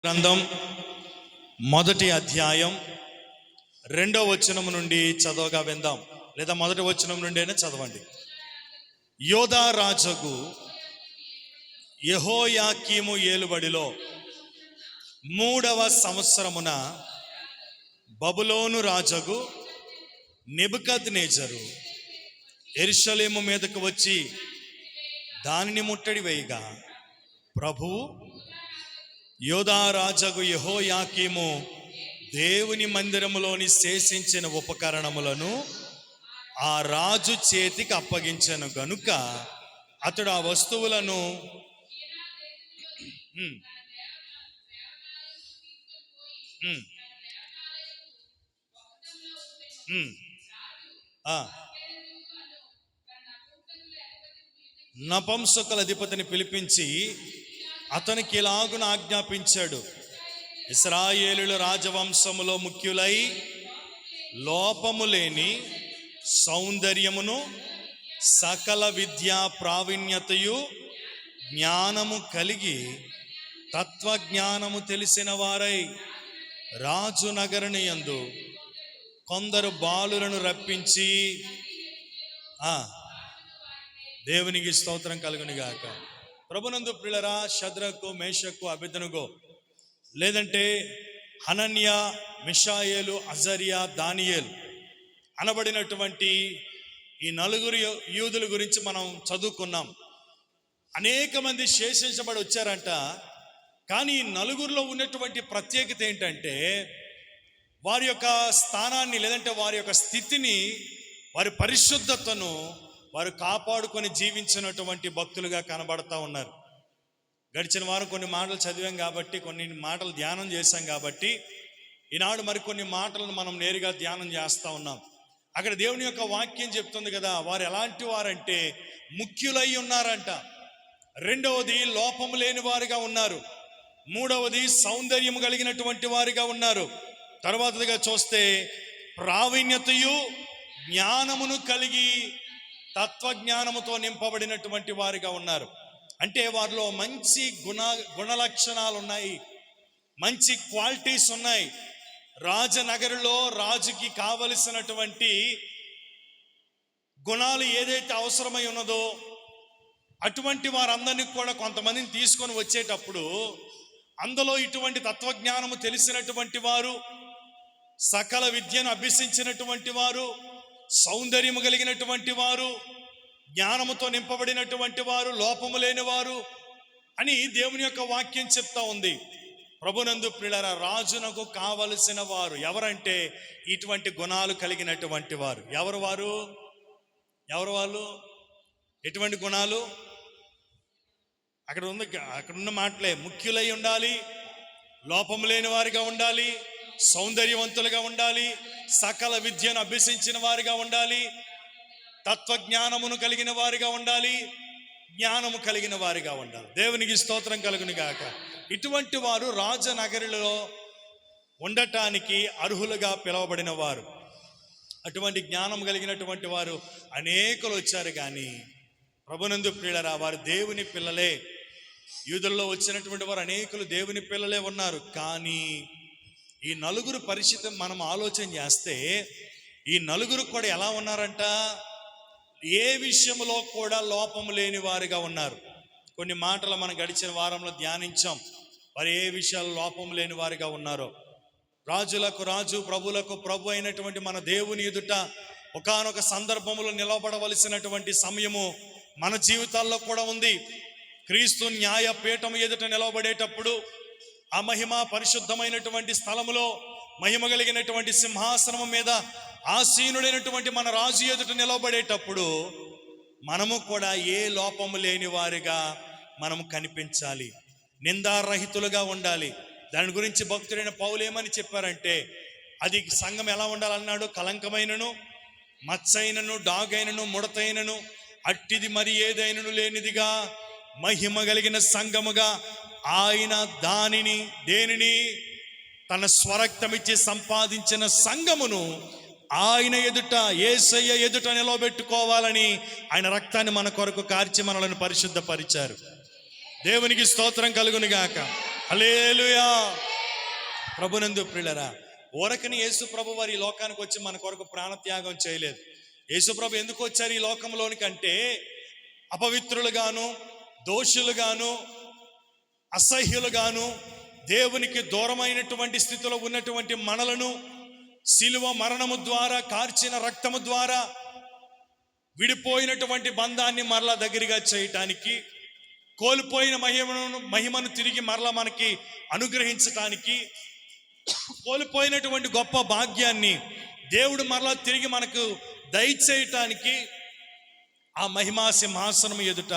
గ్రంథం 1వ అధ్యాయం 2వ వచనం నుండి చదవగా విందాం, లేదా 1వ వచనం నుండైనా చదవండి. యోధా రాజుకు యెహోయాకీము ఏలుబడిలో 3వ సంవత్సరమున బబులోను రాజుకు నెబుకద్నెజరు యెరూషలేము మీదకు వచ్చి దానిని ముట్టడి వేయగా, ప్రభువు యోధా రాజుకు యెహోయాకీము దేవుని మందిరములోని శేషించిన ఉపకరణములను ఆ రాజు చేతికి అప్పగించెను గనుక అతడు ఆ వస్తువులను నపుంసకుల అధిపతిని పిలిపించి అతనికి ఇలాగున ఆజ్ఞాపించాడు: ఇశ్రాయేలుల రాజవంశములో ముఖ్యులై లోపము లేని సౌందర్యమును సకల విద్యా ప్రావీణ్యతయు జ్ఞానము కలిగి తత్వజ్ఞానము తెలిసిన వారై రాజు నగరుని యందు కొందరు బాలులను రప్పించి దేవునికి స్తోత్రం కలుగునుగాక. ప్రభునందు ప్రియులరా, షద్రకు, మేషకు, అబేద్నెగో, లేదంటే హనన్య, మిషాయేలు, అజర్యా, దానియేలు అనబడినటువంటి ఈ నలుగురు యూదుల గురించి మనం చదువుకున్నాం. అనేక మంది శేషించబడి వచ్చారంట. కానీ ఈ నలుగురిలో ఉన్నటువంటి ప్రత్యేకత ఏంటంటే, వారి యొక్క స్థానాన్ని, లేదంటే వారి యొక్క స్థితిని, వారి పరిశుద్ధతను వారు కాపాడుకొని జీవించినటువంటి భక్తులుగా కనబడతా ఉన్నారు. గడిచిన వారం కొన్ని మాటలు చదివాం కాబట్టి, కొన్ని మాటలు ధ్యానం చేశాం కాబట్టి, ఈనాడు మరికొన్ని మాటలను మనం నేరుగా ధ్యానం చేస్తూ ఉన్నాం. అక్కడ దేవుని యొక్క వాక్యం చెప్తుంది కదా, వారు ఎలాంటి వారంటే ముఖ్యులై ఉన్నారంట. రెండవది లోపము లేని వారిగా ఉన్నారు. మూడవది సౌందర్యం కలిగినటువంటి వారిగా ఉన్నారు. తర్వాతగా చూస్తే ప్రావీణ్యతయు జ్ఞానమును కలిగి తత్వజ్ఞానముతో నింపబడినటువంటి వారిగా ఉన్నారు. అంటే వారిలో మంచి గుణలక్షణాలు ఉన్నాయి, మంచి క్వాలిటీస్ ఉన్నాయి. రాజనగరులో రాజుకి కావలసినటువంటి గుణాలు ఏదైతే అవసరమై ఉన్నదో అటువంటి వారందరినీ కూడా కొంతమందిని తీసుకొని వచ్చేటప్పుడు అందులో ఇటువంటి తత్వజ్ఞానము తెలిసినటువంటి వారు, సకల విద్యను అభ్యసించినటువంటి వారు, సౌందర్యము కలిగినటువంటి వారు, జ్ఞానముతో నింపబడినటువంటి వారు, లోపము లేని వారు అని దేవుని యొక్క వాక్యం చెప్తా ఉంది. ప్రభునందు ప్రియులారా, రాజునకు కావలసిన వారు ఎవరంటే ఇటువంటి గుణాలు కలిగినటువంటి వారు. ఎవరు వాళ్ళు? ఎటువంటి గుణాలు? అక్కడున్న మాటలే. ముఖ్యులై ఉండాలి, లోపము లేని వారిగా ఉండాలి, సౌందర్యవంతులుగా ఉండాలి, సకల విద్యను అభ్యసించిన వారిగా ఉండాలి, తత్వజ్ఞానమును కలిగిన వారిగా ఉండాలి, జ్ఞానము కలిగిన వారిగా ఉండాలి. దేవునికి స్తోత్రం కలుగును గాక. ఇటువంటి వారు రాజనగరిలో ఉండటానికి అర్హులుగా పిలువబడిన వారు. అటువంటి జ్ఞానం కలిగినటువంటి వారు అనేకులు వచ్చారు. కానీ ప్రభునందు ప్రియులారా, వారు దేవుని పిల్లలే. యూదుల్లో వచ్చినటువంటి వారు అనేకులు దేవుని పిల్లలే ఉన్నారు. కానీ ఈ నలుగురు పరిస్థితి మనం ఆలోచన చేస్తే, ఈ నలుగురు కూడా ఎలా ఉన్నారంట? ఏ విషయంలో కూడా లోపము లేని వారిగా ఉన్నారు. కొన్ని మాటలు మనం గడిచిన వారంలో ధ్యానించాం. వారు ఏ విషయాలు లోపము లేని వారిగా ఉన్నారో. రాజులకు రాజు, ప్రభులకు ప్రభు అయినటువంటి మన దేవుని ఎదుట ఒకానొక సందర్భంలో నిలబడవలసినటువంటి సమయము మన జీవితాల్లో కూడా ఉంది. క్రీస్తు న్యాయపీఠం ఎదుట నిలబడేటప్పుడు, ఆ మహిమ పరిశుద్ధమైనటువంటి స్థలములో మహిమ కలిగినటువంటి సింహాసనం మీద ఆసీనుడైనటువంటి మన రాజు ఎదుట నిలబడేటప్పుడు మనము కూడా ఏ లోపము లేని వారిగా మనము కనిపించాలి, నిందారహితులుగా ఉండాలి. దాని గురించి భక్తుడైన పౌలు ఏమని చెప్పారంటే, అది సంఘం ఎలా ఉండాలన్నాడు? కలంకమైనను, మచ్చైనను, డాగైనను, ముడతైనను అట్టిది మరి ఏదైనను లేనిదిగా మహిమ కలిగిన సంఘముగా ఆయన దేనిని తన స్వరక్తమిచ్చి సంపాదించిన సంఘమును ఆయన ఎదుట, యేసయ్య ఎదుట నిలబెట్టుకోవాలని ఆయన రక్తాన్ని మన కొరకు కార్చి మనలను పరిశుద్ధపరిచారు. దేవునికి స్తోత్రం కలుగును గాక. హల్లెలూయా. ప్రభునందు ప్రియులరా, ఊరకని యేసు ప్రభు వారి ఈ లోకానికి వచ్చి మన కొరకు ప్రాణత్యాగం చేయలేదు. యేసు ప్రభు ఎందుకు వచ్చారు ఈ లోకంలోనికి అంటే, అపవిత్రులుగాను, దోషులుగాను, అసహ్యులుగాను, దేవునికి దూరమైనటువంటి స్థితిలో ఉన్నటువంటి మనలను శిలువ మరణము ద్వారా, కార్చిన రక్తము ద్వారా విడిపోయినటువంటి బంధాన్ని మరలా దగ్గరగా చేయటానికి, కోల్పోయిన మహిమను తిరిగి మరలా మనకి అనుగ్రహించటానికి, కోల్పోయినటువంటి గొప్ప భాగ్యాన్ని దేవుడు మరలా తిరిగి మనకు దయచేయటానికి, ఆ మహిమా సింహాసనం ఎదుట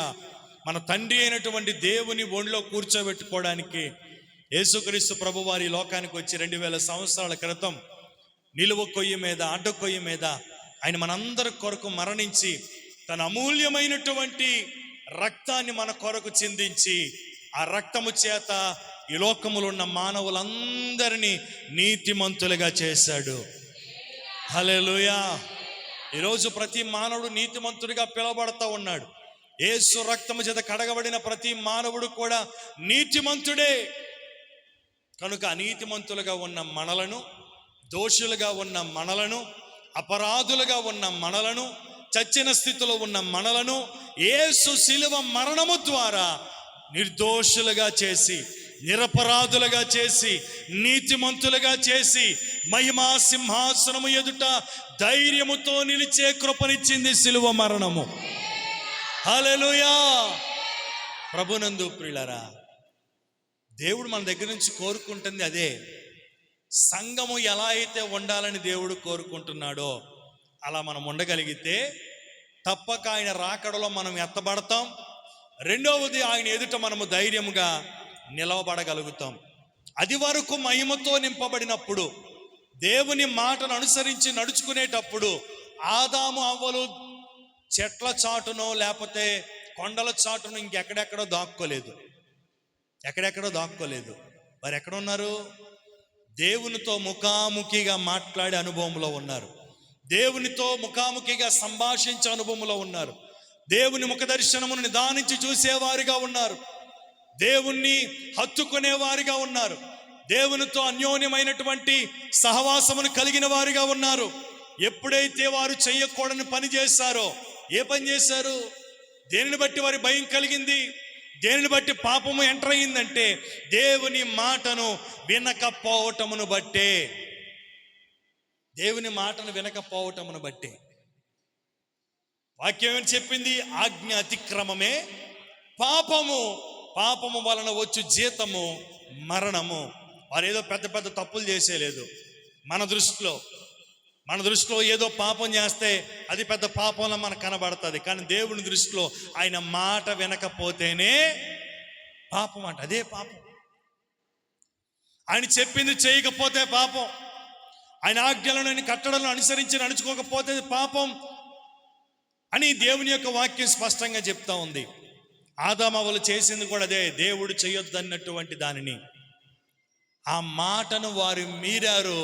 మన తండ్రి అయినటువంటి దేవుని ఒళ్ళో కూర్చోబెట్టుకోవడానికి యేసుక్రీస్తు ప్రభు వారి లోకానికి వచ్చి 2000 సంవత్సరాల క్రితం నిలువ కొయ్య మీద, అడ్డ కొయ్య మీద ఆయన మనందరి కొరకు మరణించి తన అమూల్యమైనటువంటి రక్తాన్ని మన కొరకు చిందించి, ఆ రక్తము చేత ఈ లోకములో ఉన్న మానవులందరినీ నీతిమంతులుగా చేశాడు. హల్లెలూయా. ఈరోజు ప్రతి మానవుడు నీతిమంతుడిగా పిలువబడతా ఉన్నాడు. యేసు రక్తము చేత కడగబడిన ప్రతి మానవుడు కూడా నీతిమంతుడే. కనుక అనీతిమంతులుగా ఉన్న మనలను, దోషులుగా ఉన్న మనలను, అపరాధులుగా ఉన్న మనలను, చచ్చిన స్థితిలో ఉన్న మనలను యేసు శిలువ మరణము ద్వారా నిర్దోషులుగా చేసి, నిరపరాధులుగా చేసి, నీతిమంతులుగా చేసి, మహిమా సింహాసనము ఎదుట ధైర్యముతో నిలిచే కృపనిచ్చింది శిలువ మరణము. హల్లెలూయా. ప్రభునందు ప్రియులారా, దేవుడు మన దగ్గర నుంచి కోరుకుంటుంది అదే. సంఘము ఎలా అయితే ఉండాలని దేవుడు కోరుకుంటున్నాడో అలా మనం ఉండగలిగితే తప్పక ఆయన రాకడలో మనం ఎత్తబడతాం. రెండవది, ఆయన ఎదుట మనము ధైర్యముగా నిలవబడగలుగుతాం. అది వరకు మహిమతో నింపబడినప్పుడు, దేవుని మాటను అనుసరించి నడుచుకునేటప్పుడు ఆదాము అవ్వలు చెట్ల చాటునో లేకపోతే కొండల చాటును ఇంకెక్కడెక్కడో దాక్కోలేదు. వారు ఎక్కడ ఉన్నారు? దేవునితో ముఖాముఖిగా మాట్లాడే అనుభవంలో ఉన్నారు. దేవునితో ముఖాముఖిగా సంభాషించే అనుభవంలో ఉన్నారు. దేవుని ముఖ దర్శనమును నిదానించి చూసేవారిగా ఉన్నారు. దేవుణ్ణి హత్తుకునేవారిగా ఉన్నారు. దేవునితో అన్యోన్యమైనటువంటి సహవాసమును కలిగిన వారిగా ఉన్నారు. ఎప్పుడైతే వారు చెయ్యకూడని పని చేశారో, ఏ పని చేశారు? దేనిని బట్టి వారి భయం కలిగింది? దేనిని బట్టి పాపము ఎంటర్ అయిందంటే దేవుని మాటను వినకపోవటమును బట్టే. దేవుని మాటను వినకపోవటమును బట్టే. వాక్యం ఏమని చెప్పింది? ఆజ్ఞ అతిక్రమమే పాపము, పాపము వలన వచ్చు జీతము మరణము. వారు ఏదో పెద్ద పెద్ద తప్పులు చేసేలేదు. మన దృష్టిలో ఏదో పాపం చేస్తే అది పెద్ద పాపంలో మనకు కనబడుతుంది. కానీ దేవుని దృష్టిలో ఆయన మాట వినకపోతేనే పాపం అంట. అదే పాపం. ఆయన చెప్పింది చేయకపోతే పాపం. ఆయన ఆజ్ఞలను, కట్టడలను అనుసరించి నడుచుకోకపోతే పాపం అని దేవుని యొక్క వాక్యం స్పష్టంగా చెప్తా ఉంది. ఆదామవ్వలు చేసింది కూడా అదే. దేవుడు చేయొద్దన్నటువంటి దానిని, ఆ మాటను వారు మీరారు,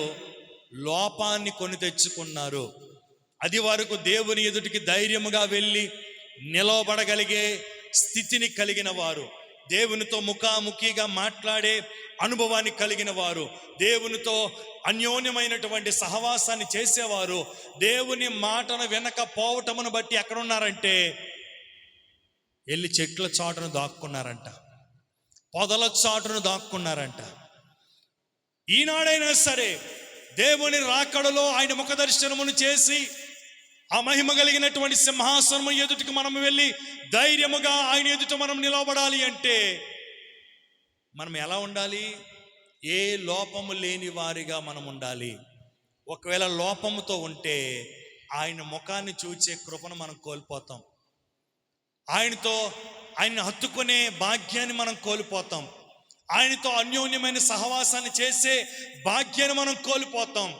లోపాన్ని కొని తెచ్చుకున్నారు. అది వరకు దేవుని ఎదుటికి ధైర్యముగా వెళ్ళి నిలవబడగలిగే స్థితిని కలిగిన వారు, దేవునితో ముఖాముఖిగా మాట్లాడే అనుభవాన్ని కలిగిన వారు, దేవునితో అన్యోన్యమైనటువంటి సహవాసాన్ని చేసేవారు, దేవుని మాటను వినకపోవటమును బట్టి ఎక్కడున్నారంటే వెళ్ళి చెట్ల చాటును దాక్కున్నారంట, పొదల చాటును దాక్కున్నారంట. ఈనాడైనా సరే దేవుని రాకడలో ఆయన ముఖ దర్శనమును చేసి ఆ మహిమ కలిగినటువంటి సింహాసనము ఎదుటికి మనం వెళ్ళి ధైర్యముగా ఆయన ఎదుట మనం నిలబడాలి అంటే మనం ఎలా ఉండాలి? ఏ లోపము లేని వారిగా మనం ఉండాలి. ఒకవేళ లోపముతో ఉంటే ఆయన ముఖాన్ని చూచే కృపను మనం కోల్పోతాం. ఆయన్ని హత్తుకునే భాగ్యాన్ని మనం కోల్పోతాం. ఆయనతో అన్యోన్యమైన సహవాసాన్ని చేసే భాగ్యాన్ని మనం కోల్పోతాం.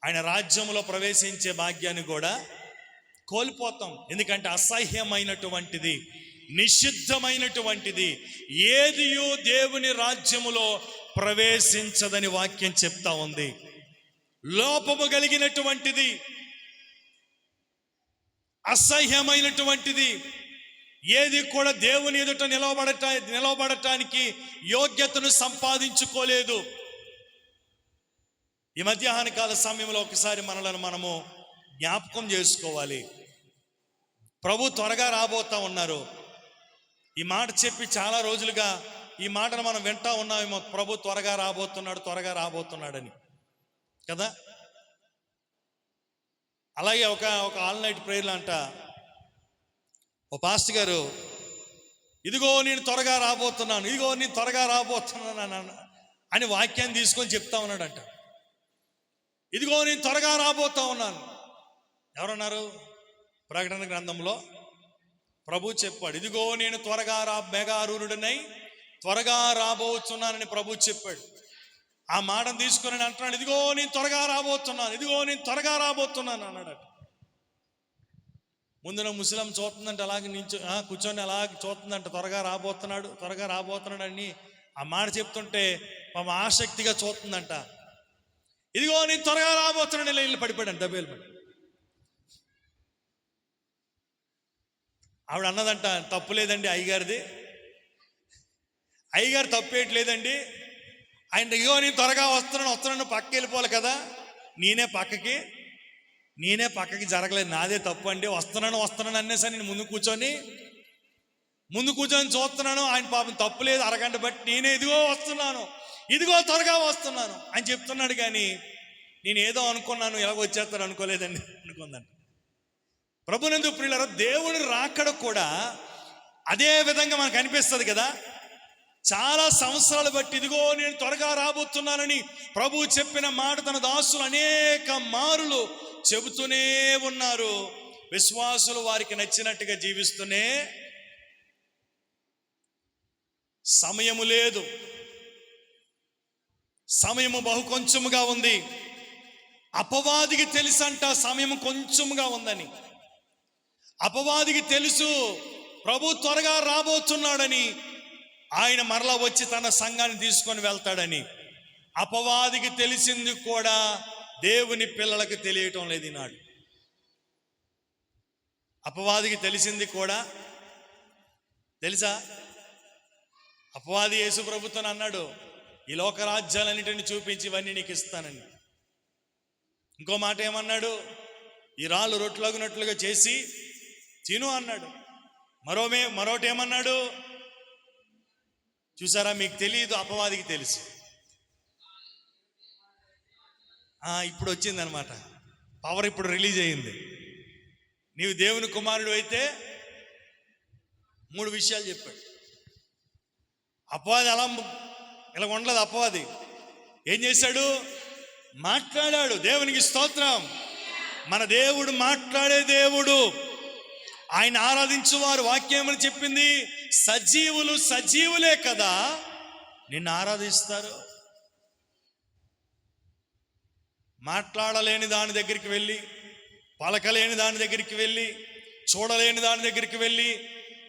ఆయన రాజ్యంలో ప్రవేశించే భాగ్యాన్ని కూడా కోల్పోతాం. ఎందుకంటే అసహ్యమైనటువంటిది, నిషిద్ధమైనటువంటిది ఏదియో దేవుని రాజ్యములో ప్రవేశించదని వాక్యం చెప్తా ఉంది. లోపము కలిగినటువంటిది, అసహ్యమైనటువంటిది, ఏది కూడా దేవుని ఎదుట నిలవబడటానికి యోగ్యతను సంపాదించుకోలేదు. ఈ మధ్యాహ్న కాల సమయంలో ఒకసారి మనము జ్ఞాపకం చేసుకోవాలి. ప్రభు త్వరగా రాబోతా ఉన్నారు. ఈ మాట చెప్పి చాలా రోజులుగా ఈ మాటను మనం వింటా ఉన్నామేమో, ప్రభు త్వరగా రాబోతున్నాడని కదా. అలాగే ఒక ఆల్ నైట్ ప్రేయర్లు అంట ఓ పాస్టర్ గారు, ఇదిగో నేను త్వరగా రాబోతున్నాను అని వాక్యాన్ని తీసుకొని చెప్తా ఉన్నాడంట. ఇదిగో నేను త్వరగా రాబోతా ఉన్నాను. ఎవరన్నారు? ప్రకటన గ్రంథంలో ప్రభు చెప్పాడు, ఇదిగో నేను మేఘారూఢుడనై త్వరగా రాబోతున్నానని ప్రభు చెప్పాడు. ఆ మాటను తీసుకొని అంటున్నాడు, ఇదిగో నేను త్వరగా రాబోతున్నాను అన్నాడు. ముందున ముసలం చూస్తుందంట, అలాగే కూర్చొని అలాగే చూస్తుందంట, త్వరగా రాబోతున్నాడు అని ఆ మాట చెప్తుంటే పాపం ఆసక్తిగా చూస్తుందంట. ఇదిగో నేను త్వరగా రాబోతున్నాడు, ఇల్లు పడిపోయాడు దెబ్బలు పడి. ఆవిడ అన్నదంట, తప్పు లేదండి అయ్యగారిది, అయ్యగారు తప్పేయట్లేదండి. ఆయన ఇగో నేను త్వరగా వస్తున్నాను పక్కకి వెళ్ళిపోవాలి కదా, నేనే పక్కకి జరగలేదు, నాదే తప్పు అండి. వస్తున్నాను అనేసరి నేను ముందు కూర్చొని చూస్తున్నాను. ఆయన పాపం తప్పు లేదు, అరగంట బట్టి నేనే ఇదిగో త్వరగా వస్తున్నాను అని చెప్తున్నాడు. కానీ నేను ఏదో అనుకున్నాను, ఎలాగో వచ్చేస్తాను అనుకోలేదండి అనుకుందండి. ప్రభునందు ప్రియులారా, దేవుని రాకడ కూడా అదే విధంగా మనకు అనిపిస్తుంది కదా. చాలా సంవత్సరాలు బట్టి ఇదిగో నేను త్వరగా రాబోతున్నానని ప్రభు చెప్పిన మాట తన దాసులు అనేక మారులు చెబుతూనే ఉన్నారు. విశ్వాసులు వారికి నచ్చినట్టుగా జీవిస్తూనే సమయము లేదు, సమయము బహు కొంచెముగా ఉంది. అపవాదికి తెలుసంట సమయం కొంచెముగా ఉందని. అపవాదికి తెలుసు ప్రభు త్వరగా రాబోతున్నాడని, ఆయన మరలా వచ్చి తన సంఘాన్ని తీసుకొని వెళ్తాడని. అపవాదికి తెలిసింది కూడా దేవుని పిల్లలకు తెలియటం లేదు ఈనాడు. అపవాదికి తెలిసింది కూడా తెలుసా? అపవాది యేసు ప్రభుతో అన్నాడు, ఈ లోక రాజ్యాలన్నిటిని చూపించి ఇవన్నీ నీకు ఇస్తానని. ఇంకో మాట ఏమన్నాడు? ఈ రాళ్ళు రొట్టెలగునట్లుగా చేసి తిను అన్నాడు. మరోటి ఏమన్నాడు చూసారా? మీకు తెలియదు, అపవాదికి తెలుసు. ఇప్పుడు వచ్చిందనమాట, పవర్ ఇప్పుడు రిలీజ్ అయ్యింది. నీవు దేవుని కుమారుడు అయితే 3 విషయాలు చెప్పాడు. అపవాది ఇలా ఉండలేదు. అపవాది ఏం చేశాడు? మాట్లాడాడు. దేవునికి స్తోత్రం. మన దేవుడు మాట్లాడే దేవుడు. ఆయన ఆరాధించువారు వాక్యమని చెప్పింది, సజీవులే కదా నిన్ను ఆరాధిస్తారు. మాట్లాడలేని దాని దగ్గరికి వెళ్ళి, పలకలేని దాని దగ్గరికి వెళ్ళి, చూడలేని దాని దగ్గరికి వెళ్ళి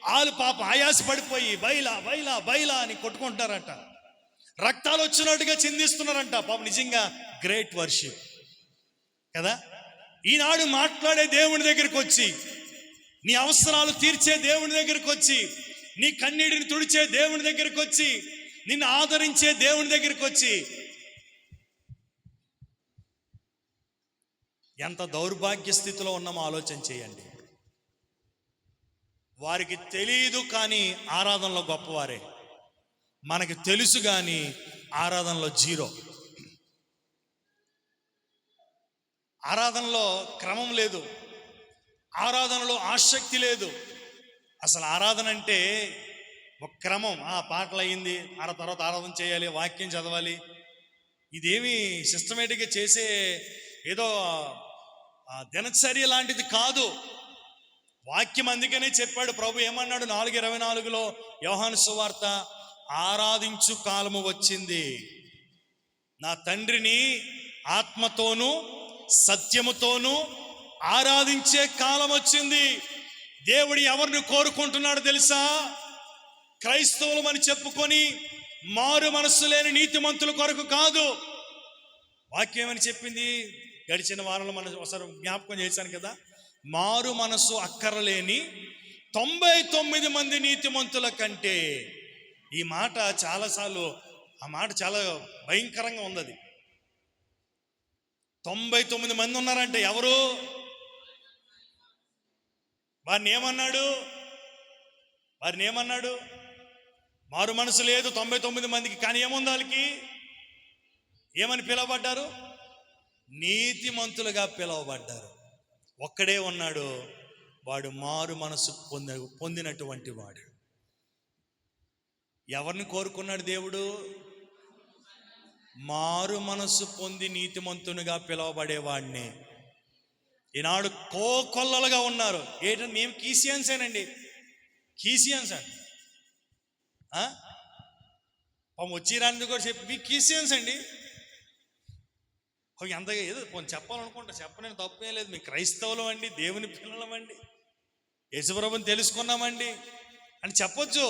వాళ్ళు పాప ఆయాస పడిపోయి బైలా అని కొట్టుకుంటారంట. రక్తాలు వచ్చినట్టుగా చిందిస్తున్నారంట. పాప నిజంగా గ్రేట్ వర్షిప్ కదా. ఈనాడు మాట్లాడే దేవుని దగ్గరికి వచ్చి, నీ అవసరాలు తీర్చే దేవుని దగ్గరికి వచ్చి, నీ కన్నీటిని తుడిచే దేవుని దగ్గరికి వచ్చి, నిన్ను ఆదరించే దేవుని దగ్గరికి వచ్చి, ఎంత దౌర్భాగ్య స్థితిలో ఉన్నామో ఆలోచన చేయండి. వారికి తెలియదు కానీ ఆరాధనలో గొప్పవారే. మనకి తెలుసు కానీ ఆరాధనలో జీరో. ఆరాధనలో క్రమం లేదు, ఆరాధనలో ఆసక్తి లేదు. అసలు ఆరాధన అంటే ఒక క్రమం. పాటలు అయింది, తర్వాత ఆరాధన చేయాలి, వాక్యం చదవాలి. ఇదేమి సిస్టమేటిక్గా చేసే ఏదో దినచర్య లాంటిది కాదు. వాక్యం అందుకనే చెప్పాడు ప్రభు. ఏమన్నాడు? 4:24 యోహాను సువార్త, ఆరాధించు కాలము వచ్చింది, నా తండ్రిని ఆత్మతోనూ సత్యముతోనూ ఆరాధించే కాలం వచ్చింది. దేవుడు ఎవరిని కోరుకుంటున్నాడు తెలుసా? క్రైస్తవులమని చెప్పుకొని మారు మనస్సు లేని నీతిమంతుల కొరకు కాదు. వాక్యం ఏమని చెప్పింది? గడిచిన వారంలో మనం ఒకసారి జ్ఞాపకం చేశాను కదా. మారు మనస్సు అక్కరలేని 99 మంది నీతిమంతుల కంటే. ఈ మాట చాలాసార్లు, ఆ మాట చాలా భయంకరంగా ఉంది. అది 99 మంది ఉన్నారంటే ఎవరు? వారిని ఏమన్నాడు? మారు మనసు లేదు 99 మందికి, కానీ ఏముంది వాళ్ళకి? ఏమని పిలువబడ్డారు? నీతిమంతులుగా పిలువబడ్డారు. ఒక్కడే ఉన్నాడు, వాడు మారు మనసు పొందినటువంటి వాడు. ఎవరిని కోరుకున్నాడు దేవుడు? మారు మనసు పొంది నీతిమంతునిగా పిలువబడేవాడిని. ఈనాడు కోకొల్లలుగా ఉన్నారు. ఏంటంటే మేము కీసియన్సేనండి, కీసియన్స్ అండి. వచ్చిరాని కూడా చెప్పి మీ కీసియన్స్ అండి. ఎంతగా ఏదో చెప్పాలనుకుంటా, చెప్పలేని తప్పే లేదు. మీ క్రైస్తవులం అండి, దేవుని పిల్లలమండి, యేసుప్రభుని తెలుసుకున్నామండి అని చెప్పొచ్చు.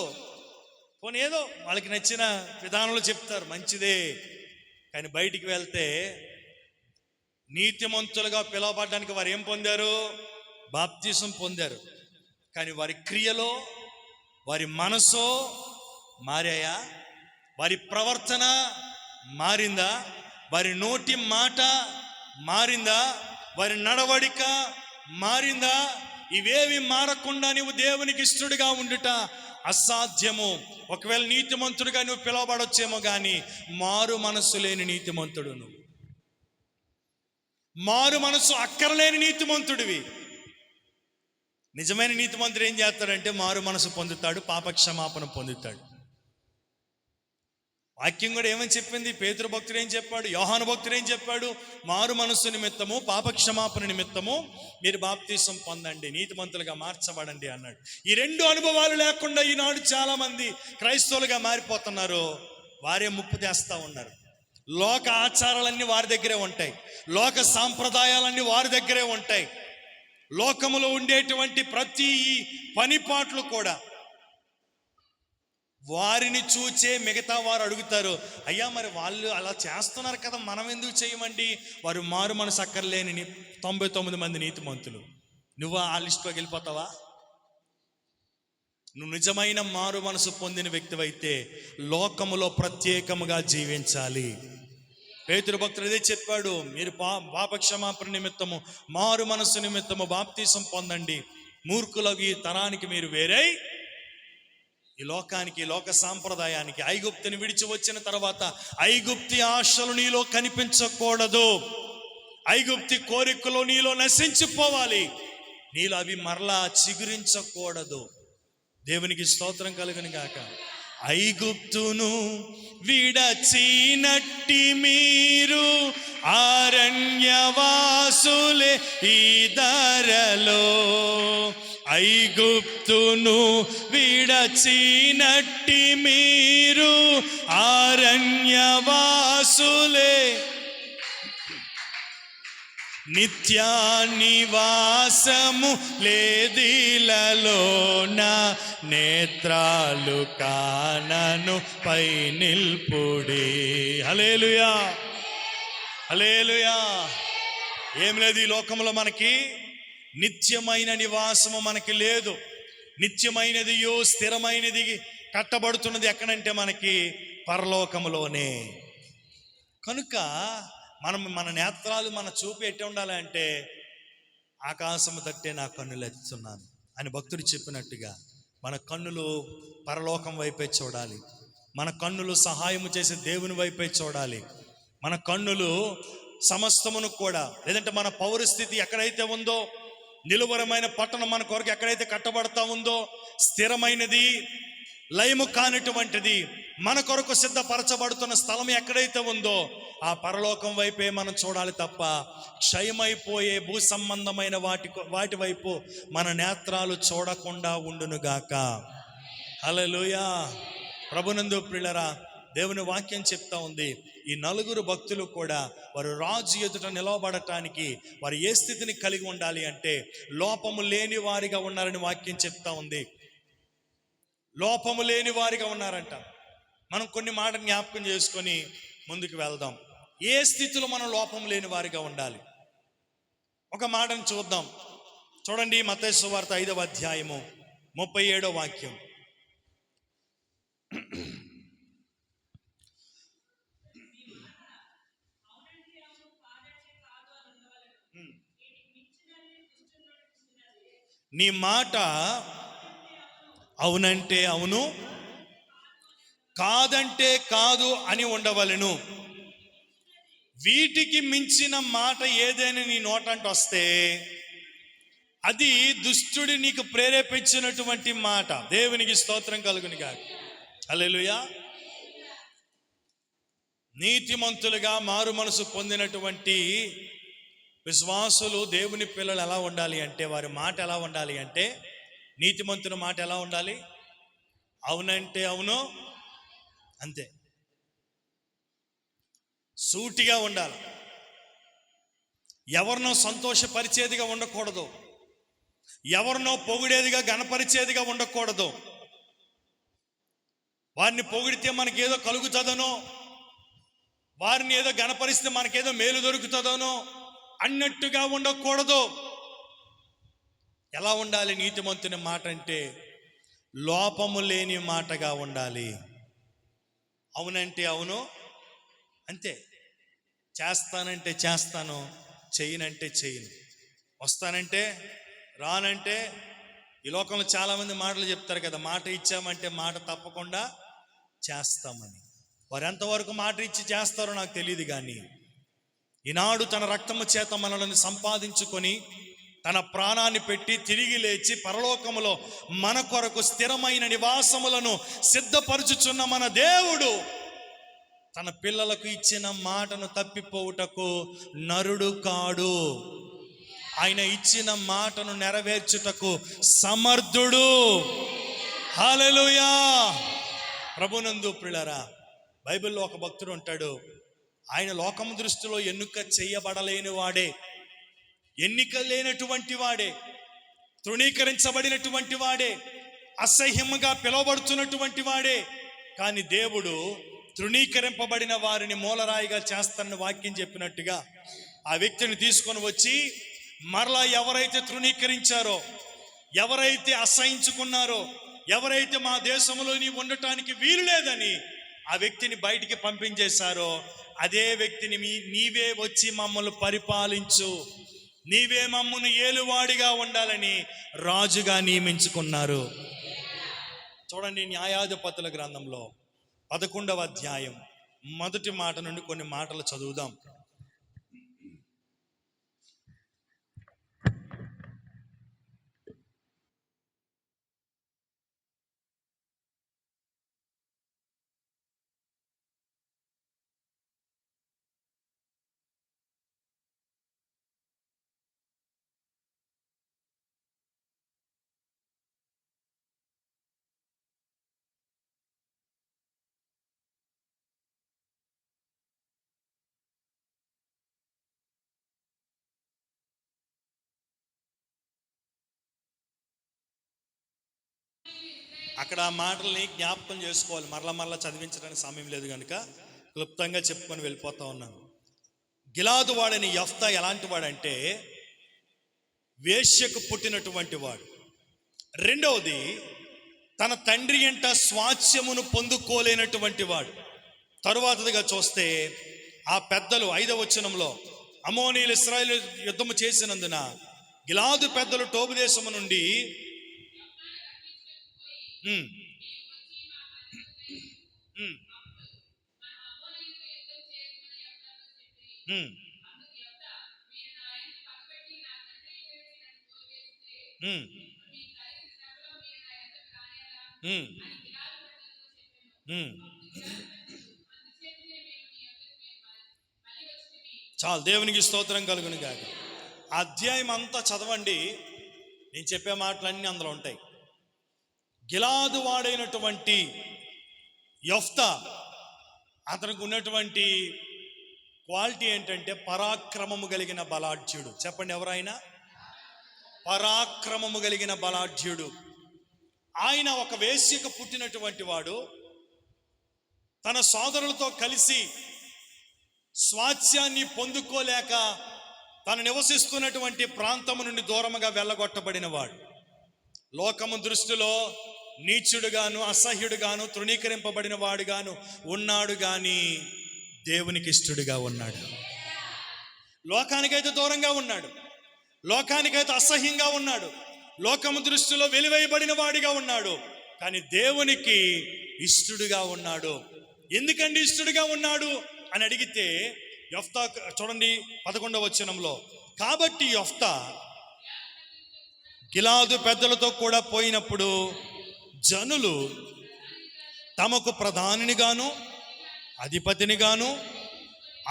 పోనీ ఏదో వాళ్ళకి నచ్చిన విధానంలో చెప్తారు, మంచిదే. కానీ బయటికి వెళ్తే నీతిమంతులుగా పిలువబడడానికి వారు ఏం పొందారు? బాప్తిసం పొందారు. కానీ వారి క్రియలో, వారి మనసో మారాయా? వారి ప్రవర్తన మారిందా? వారి నోటి మాట మారిందా? వారి నడవడిక మారిందా? ఇవేవి మారకుండా నువ్వు దేవునికి ఇష్టడుగా ఉండుట అసాధ్యము. ఒకవేళ నీతిమంతుడుగా నువ్వు పిలువబడొచ్చేమో, కానీ మారు మనస్సు లేని నీతిమంతుడు నువ్వు. మారు మనసు అక్కరలేని నీతిమంతుడివి. నిజమైన నీతిమంతుడు ఏం చేస్తాడంటే మారు మనసు పొందుతాడు, పాపక్షమాపణ పొందుతాడు. వాక్యం కూడా ఏమని చెప్పింది? పేతురు భక్తుడు ఏం చెప్పాడు? యోహాను భక్తుడు ఏం చెప్పాడు? మారు మనస్సు నిమిత్తము, పాపక్షమాపణ నిమిత్తము మీరు బాప్తీసం పొందండి, నీతిమంతులుగా మార్చబడండి అన్నాడు. ఈ రెండు అనుభవాలు లేకుండా ఈనాడు చాలా మంది క్రైస్తవులుగా మారిపోతున్నారు. వారే ముప్పు తెస్తా ఉన్నారు. లోక ఆచారాలన్నీ వారి దగ్గరే ఉంటాయి, లోక సాంప్రదాయాలన్నీ వారి దగ్గరే ఉంటాయి. లోకములో ఉండేటువంటి ప్రతి పనిపాట్లు కూడా వారిని చూచే మిగతా వారు అడుగుతారు, అయ్యా మరి వాళ్ళు అలా చేస్తున్నారు కదా, మనం ఎందుకు చేయమండి? వారు మారు మనసు అక్కర్లేని 99 మంది నీతిమంతులు. నువ్వు ఆ లిస్టులోకి వెళ్ళిపోతావా? నువ్వు నిజమైన మారు మనసు పొందిన వ్యక్తివైతే లోకములో ప్రత్యేకముగా జీవించాలి. పేతురు భక్తుడు ఇదే చెప్పాడు, మీరు పాపక్షమాపణ నిమిత్తము, మారు మనసు నిమిత్తము బాప్తీసం పొందండి. మూర్ఖులకు ఈ తరానికి మీరు వేరై, ఈ లోకానికి, ఈ లోక సాంప్రదాయానికి, ఐగుప్తుని విడిచి వచ్చిన తర్వాత ఐగుప్తి ఆశలు నీలో కనిపించకూడదు. ఐగుప్తి కోరికలు నీలో నశించిపోవాలి. నీలో అవి మరలా చిగురించకూడదు. దేవునికి స్తోత్రం కలుగును గాక. ఐగుప్తును విడచినట్టి మీరు అరణ్యవాసులే ఈ ధరలో. ఐగుప్తును విడచినట్టి మీరు అరణ్యవాసులే, నిత్యానివాసము లేదిలలోన నేత్రాలు కానను పై నిల్పుడి. హల్లెలూయా, హల్లెలూయా. ఏం లేదు ఈ లోకంలో మనకి నిత్యమైన నివాసము మనకి లేదు. నిత్యమైనది స్థిరమైనది కట్టబడుతున్నది ఎక్కడంటే మనకి పరలోకములోనే. కనుక మన నేత్రాలు, మన చూపు ఎట్లా ఉండాలి అంటే ఆకాశము తట్టే నా కన్నులు ఎత్తుతున్నాను అని భక్తుడు చెప్పినట్టుగా మన కన్నులు పరలోకం వైపే చూడాలి. మన కన్నులు సహాయము చేసే దేవుని వైపే చూడాలి. మన కన్నులు సమస్తమును కూడా, లేదంటే మన పౌరస్థితి ఎక్కడైతే ఉందో, నిలువరమైన పట్టణం మన కొరకు ఎక్కడైతే కట్టబడతా ఉందో, స్థిరమైనది, లయము కానిటువంటిది, మన కొరకు సిద్ధపరచబడుతున్న స్థలం ఎక్కడైతే ఉందో ఆ పరలోకం వైపే మనం చూడాలి తప్ప క్షయమైపోయే భూ సంబంధమైన వాటి వైపు మన నేత్రాలు చూడకుండా ఉండునుగాక. హల్లెలూయా. ప్రభునందు ప్రియులారా, దేవుని వాక్యం చెప్తా ఉంది, ఈ 4 భక్తులు కూడా వారు రాజు ఎదుట నిలవబడటానికి వారు ఏ స్థితిని కలిగి ఉండాలి అంటే లోపము లేని వారిగా ఉన్నారని వాక్యం చెప్తా ఉంది. లోపము లేని వారిగా ఉన్నారంట. మనం కొన్ని మాటలు జ్ఞాపకం చేసుకొని ముందుకు వెళ్దాం. ఏ స్థితిలో మనం లోపం లేని వారిగా ఉండాలి? ఒక మాటను చూద్దాం. చూడండి, మత్తయి సువార్త 5వ అధ్యాయము 37వ వాక్యం. నీ మాట అవునంటే అవును, కాదంటే కాదు అని ఉండవలెను. వీటికి మించిన మాట ఏదైనా నీ నోటంట వస్తే అది దుష్టుడి నీకు ప్రేరేపించినటువంటి మాట. దేవునికి స్తోత్రం కలుగును గాక. హల్లెలూయా. నీతిమంతులుగా మారు మనసు పొందినటువంటి విశ్వాసులు, దేవుని పిల్లలు ఎలా ఉండాలి అంటే, వారి మాట ఎలా ఉండాలి అంటే, నీతిమంతుల మాట ఎలా ఉండాలి? అవునంటే అవును, అంతే, సూటిగా ఉండాలి. ఎవరినో సంతోషపరిచేదిగా ఉండకూడదు, ఎవరినో పొగిడేదిగా గణపరిచేదిగా ఉండకూడదు. వారిని పొగిడితే మనకేదో కలుగుతుందనో, వారిని ఏదో గణపరిస్తే మనకేదో మేలు దొరుకుతుందనో అన్నట్టుగా ఉండకూడదు. ఎలా ఉండాలి నీతిమంతుని మాట అంటే? లోపము లేని మాటగా ఉండాలి. అవునంటే అవును, అంతే. చేస్తానంటే చేస్తాను, చెయ్యనంటే చెయ్యను, వస్తానంటే రానంటే. ఈ లోకంలో చాలామంది మాటలు చెప్తారు కదా, మాట ఇచ్చామంటే మాట తప్పకుండా చేస్తామని. వారు ఎంతవరకు మాట ఇచ్చి చేస్తారో నాకు తెలియదు, కానీ ఈనాడు తన రక్తము చేత మనల్ని సంపాదించుకొని తన ప్రాణాన్ని పెట్టి తిరిగి లేచి పరలోకములో మన కొరకు స్థిరమైన నివాసములను సిద్ధపరచుచున్న మన దేవుడు తన పిల్లలకు ఇచ్చిన మాటను తప్పిపోవుటకు నరుడు కాడు. ఆయన ఇచ్చిన మాటను నెరవేర్చుటకు సమర్థుడు. హల్లెలూయా. ప్రభునందు ప్రియులారా, బైబిల్లో ఒక భక్తుడు ఉంటాడు. ఆయన లోకము దృష్టిలో ఎన్నిక చేయబడలేని వాడే, ఎన్నిక లేనటువంటి వాడే, తృణీకరించబడినటువంటి వాడే, అసహ్యముగా పిలువబడుతున్నటువంటి వాడే. కానీ దేవుడు తృణీకరింపబడిన వారిని మూలరాయిగా చేస్తానని వాక్యం చెప్పినట్టుగా ఆ వ్యక్తిని తీసుకొని వచ్చి మరలా ఎవరైతే తృణీకరించారో, ఎవరైతే అసహించుకున్నారో, ఎవరైతే మా దేశంలో నీ ఉండటానికి వీలు లేదని ఆ వ్యక్తిని బయటికి పంపించేశారో, అదే వ్యక్తిని నీవే వచ్చి మమ్మల్ని పరిపాలించు, నీవే మమ్మల్ని ఏలువాడిగా ఉండాలని రాజుగా నియమించుకున్నారు. చూడండి, న్యాయాధిపతుల గ్రంథంలో 11వ అధ్యాయం మొదటి మాట నుండి కొన్ని మాటలు చదువుదాం. అక్కడ ఆ మాటల్ని జ్ఞాపకం చేసుకోవాలి. మరలా చదివించడానికి సమయం లేదు కనుక క్లుప్తంగా చెప్పుకొని వెళ్ళిపోతా ఉన్నాను. గిలాదు వాడని యెఫ్తా ఎలాంటి వాడంటే, వేశ్యకు పుట్టినటువంటి వాడు. రెండవది, తన తండ్రి ఎంట స్వాస్థ్యమును పొందుకోలేనటువంటి వాడు. తరువాతదిగా చూస్తే ఆ పెద్దలు 5వ వచనంలో అమోనీయులు ఇశ్రాయేలు యుద్ధము చేసినందున గిలాదు పెద్దలు టోబు దేశము నుండి చాలు, దేవునికి స్తోత్రం కలుగును గాక. అధ్యాయం అంతా చదవండి, నేను చెప్పే మాటలన్నీ అందులో ఉంటాయి. గిలాదు వాడైనటువంటి యెఫ్తా, అతనికి ఉన్నటువంటి క్వాలిటీ ఏంటంటే పరాక్రమము కలిగిన బలాఢ్యుడు. చెప్పండి, ఎవరైనా పరాక్రమము కలిగిన బలాఢ్యుడు. ఆయన ఒక వేశ్యకు పుట్టినటువంటి వాడు. తన సోదరులతో కలిసి స్వాస్థ్యాన్ని పొందుకోలేక తను నివసిస్తున్నటువంటి ప్రాంతము నుండి దూరముగా వెళ్ళగొట్టబడిన వాడు. లోకము దృష్టిలో నీచుడుగాను అసహ్యుడుగాను తృణీకరింపబడిన వాడుగాను ఉన్నాడు గాని దేవునికి ఇష్టడుగా ఉన్నాడు. లోకానికైతే దూరంగా ఉన్నాడు, లోకానికైతే అసహ్యంగా ఉన్నాడు, లోకము దృష్టిలో వెలివేయబడిన వాడిగా ఉన్నాడు, కానీ దేవునికి ఇష్టడుగా ఉన్నాడు. ఎందుకండి ఇష్టడుగా ఉన్నాడు అని అడిగితే యెఫ్తా చూడండి 11వ వచనంలో, కాబట్టి యెఫ్తా గిలాదు పెద్దలతో కూడా పోయినప్పుడు జనులు తమకు ప్రధానినిగాను అధిపతినిగాను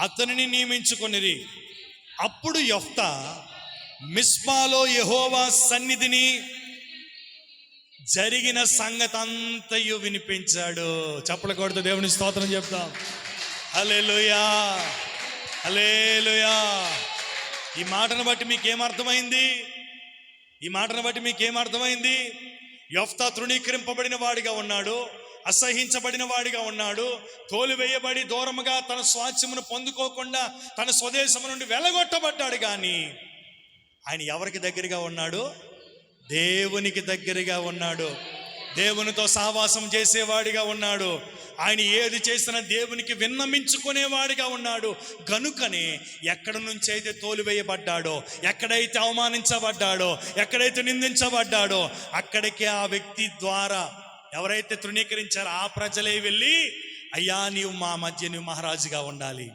అతనిని నియమించుకొనిరి. అప్పుడు యెఫ్తా మిస్పాలో యెహోవా సన్నిధిని జరిగిన సంగతి అంతయు వినిపించాడు. చప్పలు కొడుతూ దేవుని స్తోత్రం చెప్తాం. హల్లెలూయా, హల్లెలూయా. ఈ మాటను బట్టి మీకేమర్థమైంది? ఈ మాటను బట్టి మీకేమర్థమైంది? యెఫ్తా తృణీకరింపబడిన వాడిగా ఉన్నాడు, అసహించబడిన వాడిగా ఉన్నాడు, తోలివేయబడి దూరముగా తన స్వాస్థ్యమును పొందుకోకుండా తన స్వదేశము నుండి వెలగొట్టబడ్డాడు. కానీ ఆయన ఎవరికి దగ్గరగా ఉన్నాడు? దేవునికి దగ్గరగా ఉన్నాడు. దేవునితో సహవాసం చేసేవాడిగా ఉన్నాడు. ఆయన ఏది చేసినా దేవునికి విన్నమించుకునేవాడిగా ఉన్నాడు. గనుకనే ఎక్కడి నుంచి అయితే తోలివేయబడ్డాడో, ఎక్కడైతే అవమానించబడ్డాడో, ఎక్కడైతే నిందించబడ్డాడో అక్కడికి ఆ వ్యక్తి ద్వారా ఎవరైతే తృణీకరించారో ఆ ప్రజలే వెళ్ళి, అయ్యా నీవు మా మధ్య నువ్వు మహారాజుగా ఉండాలి,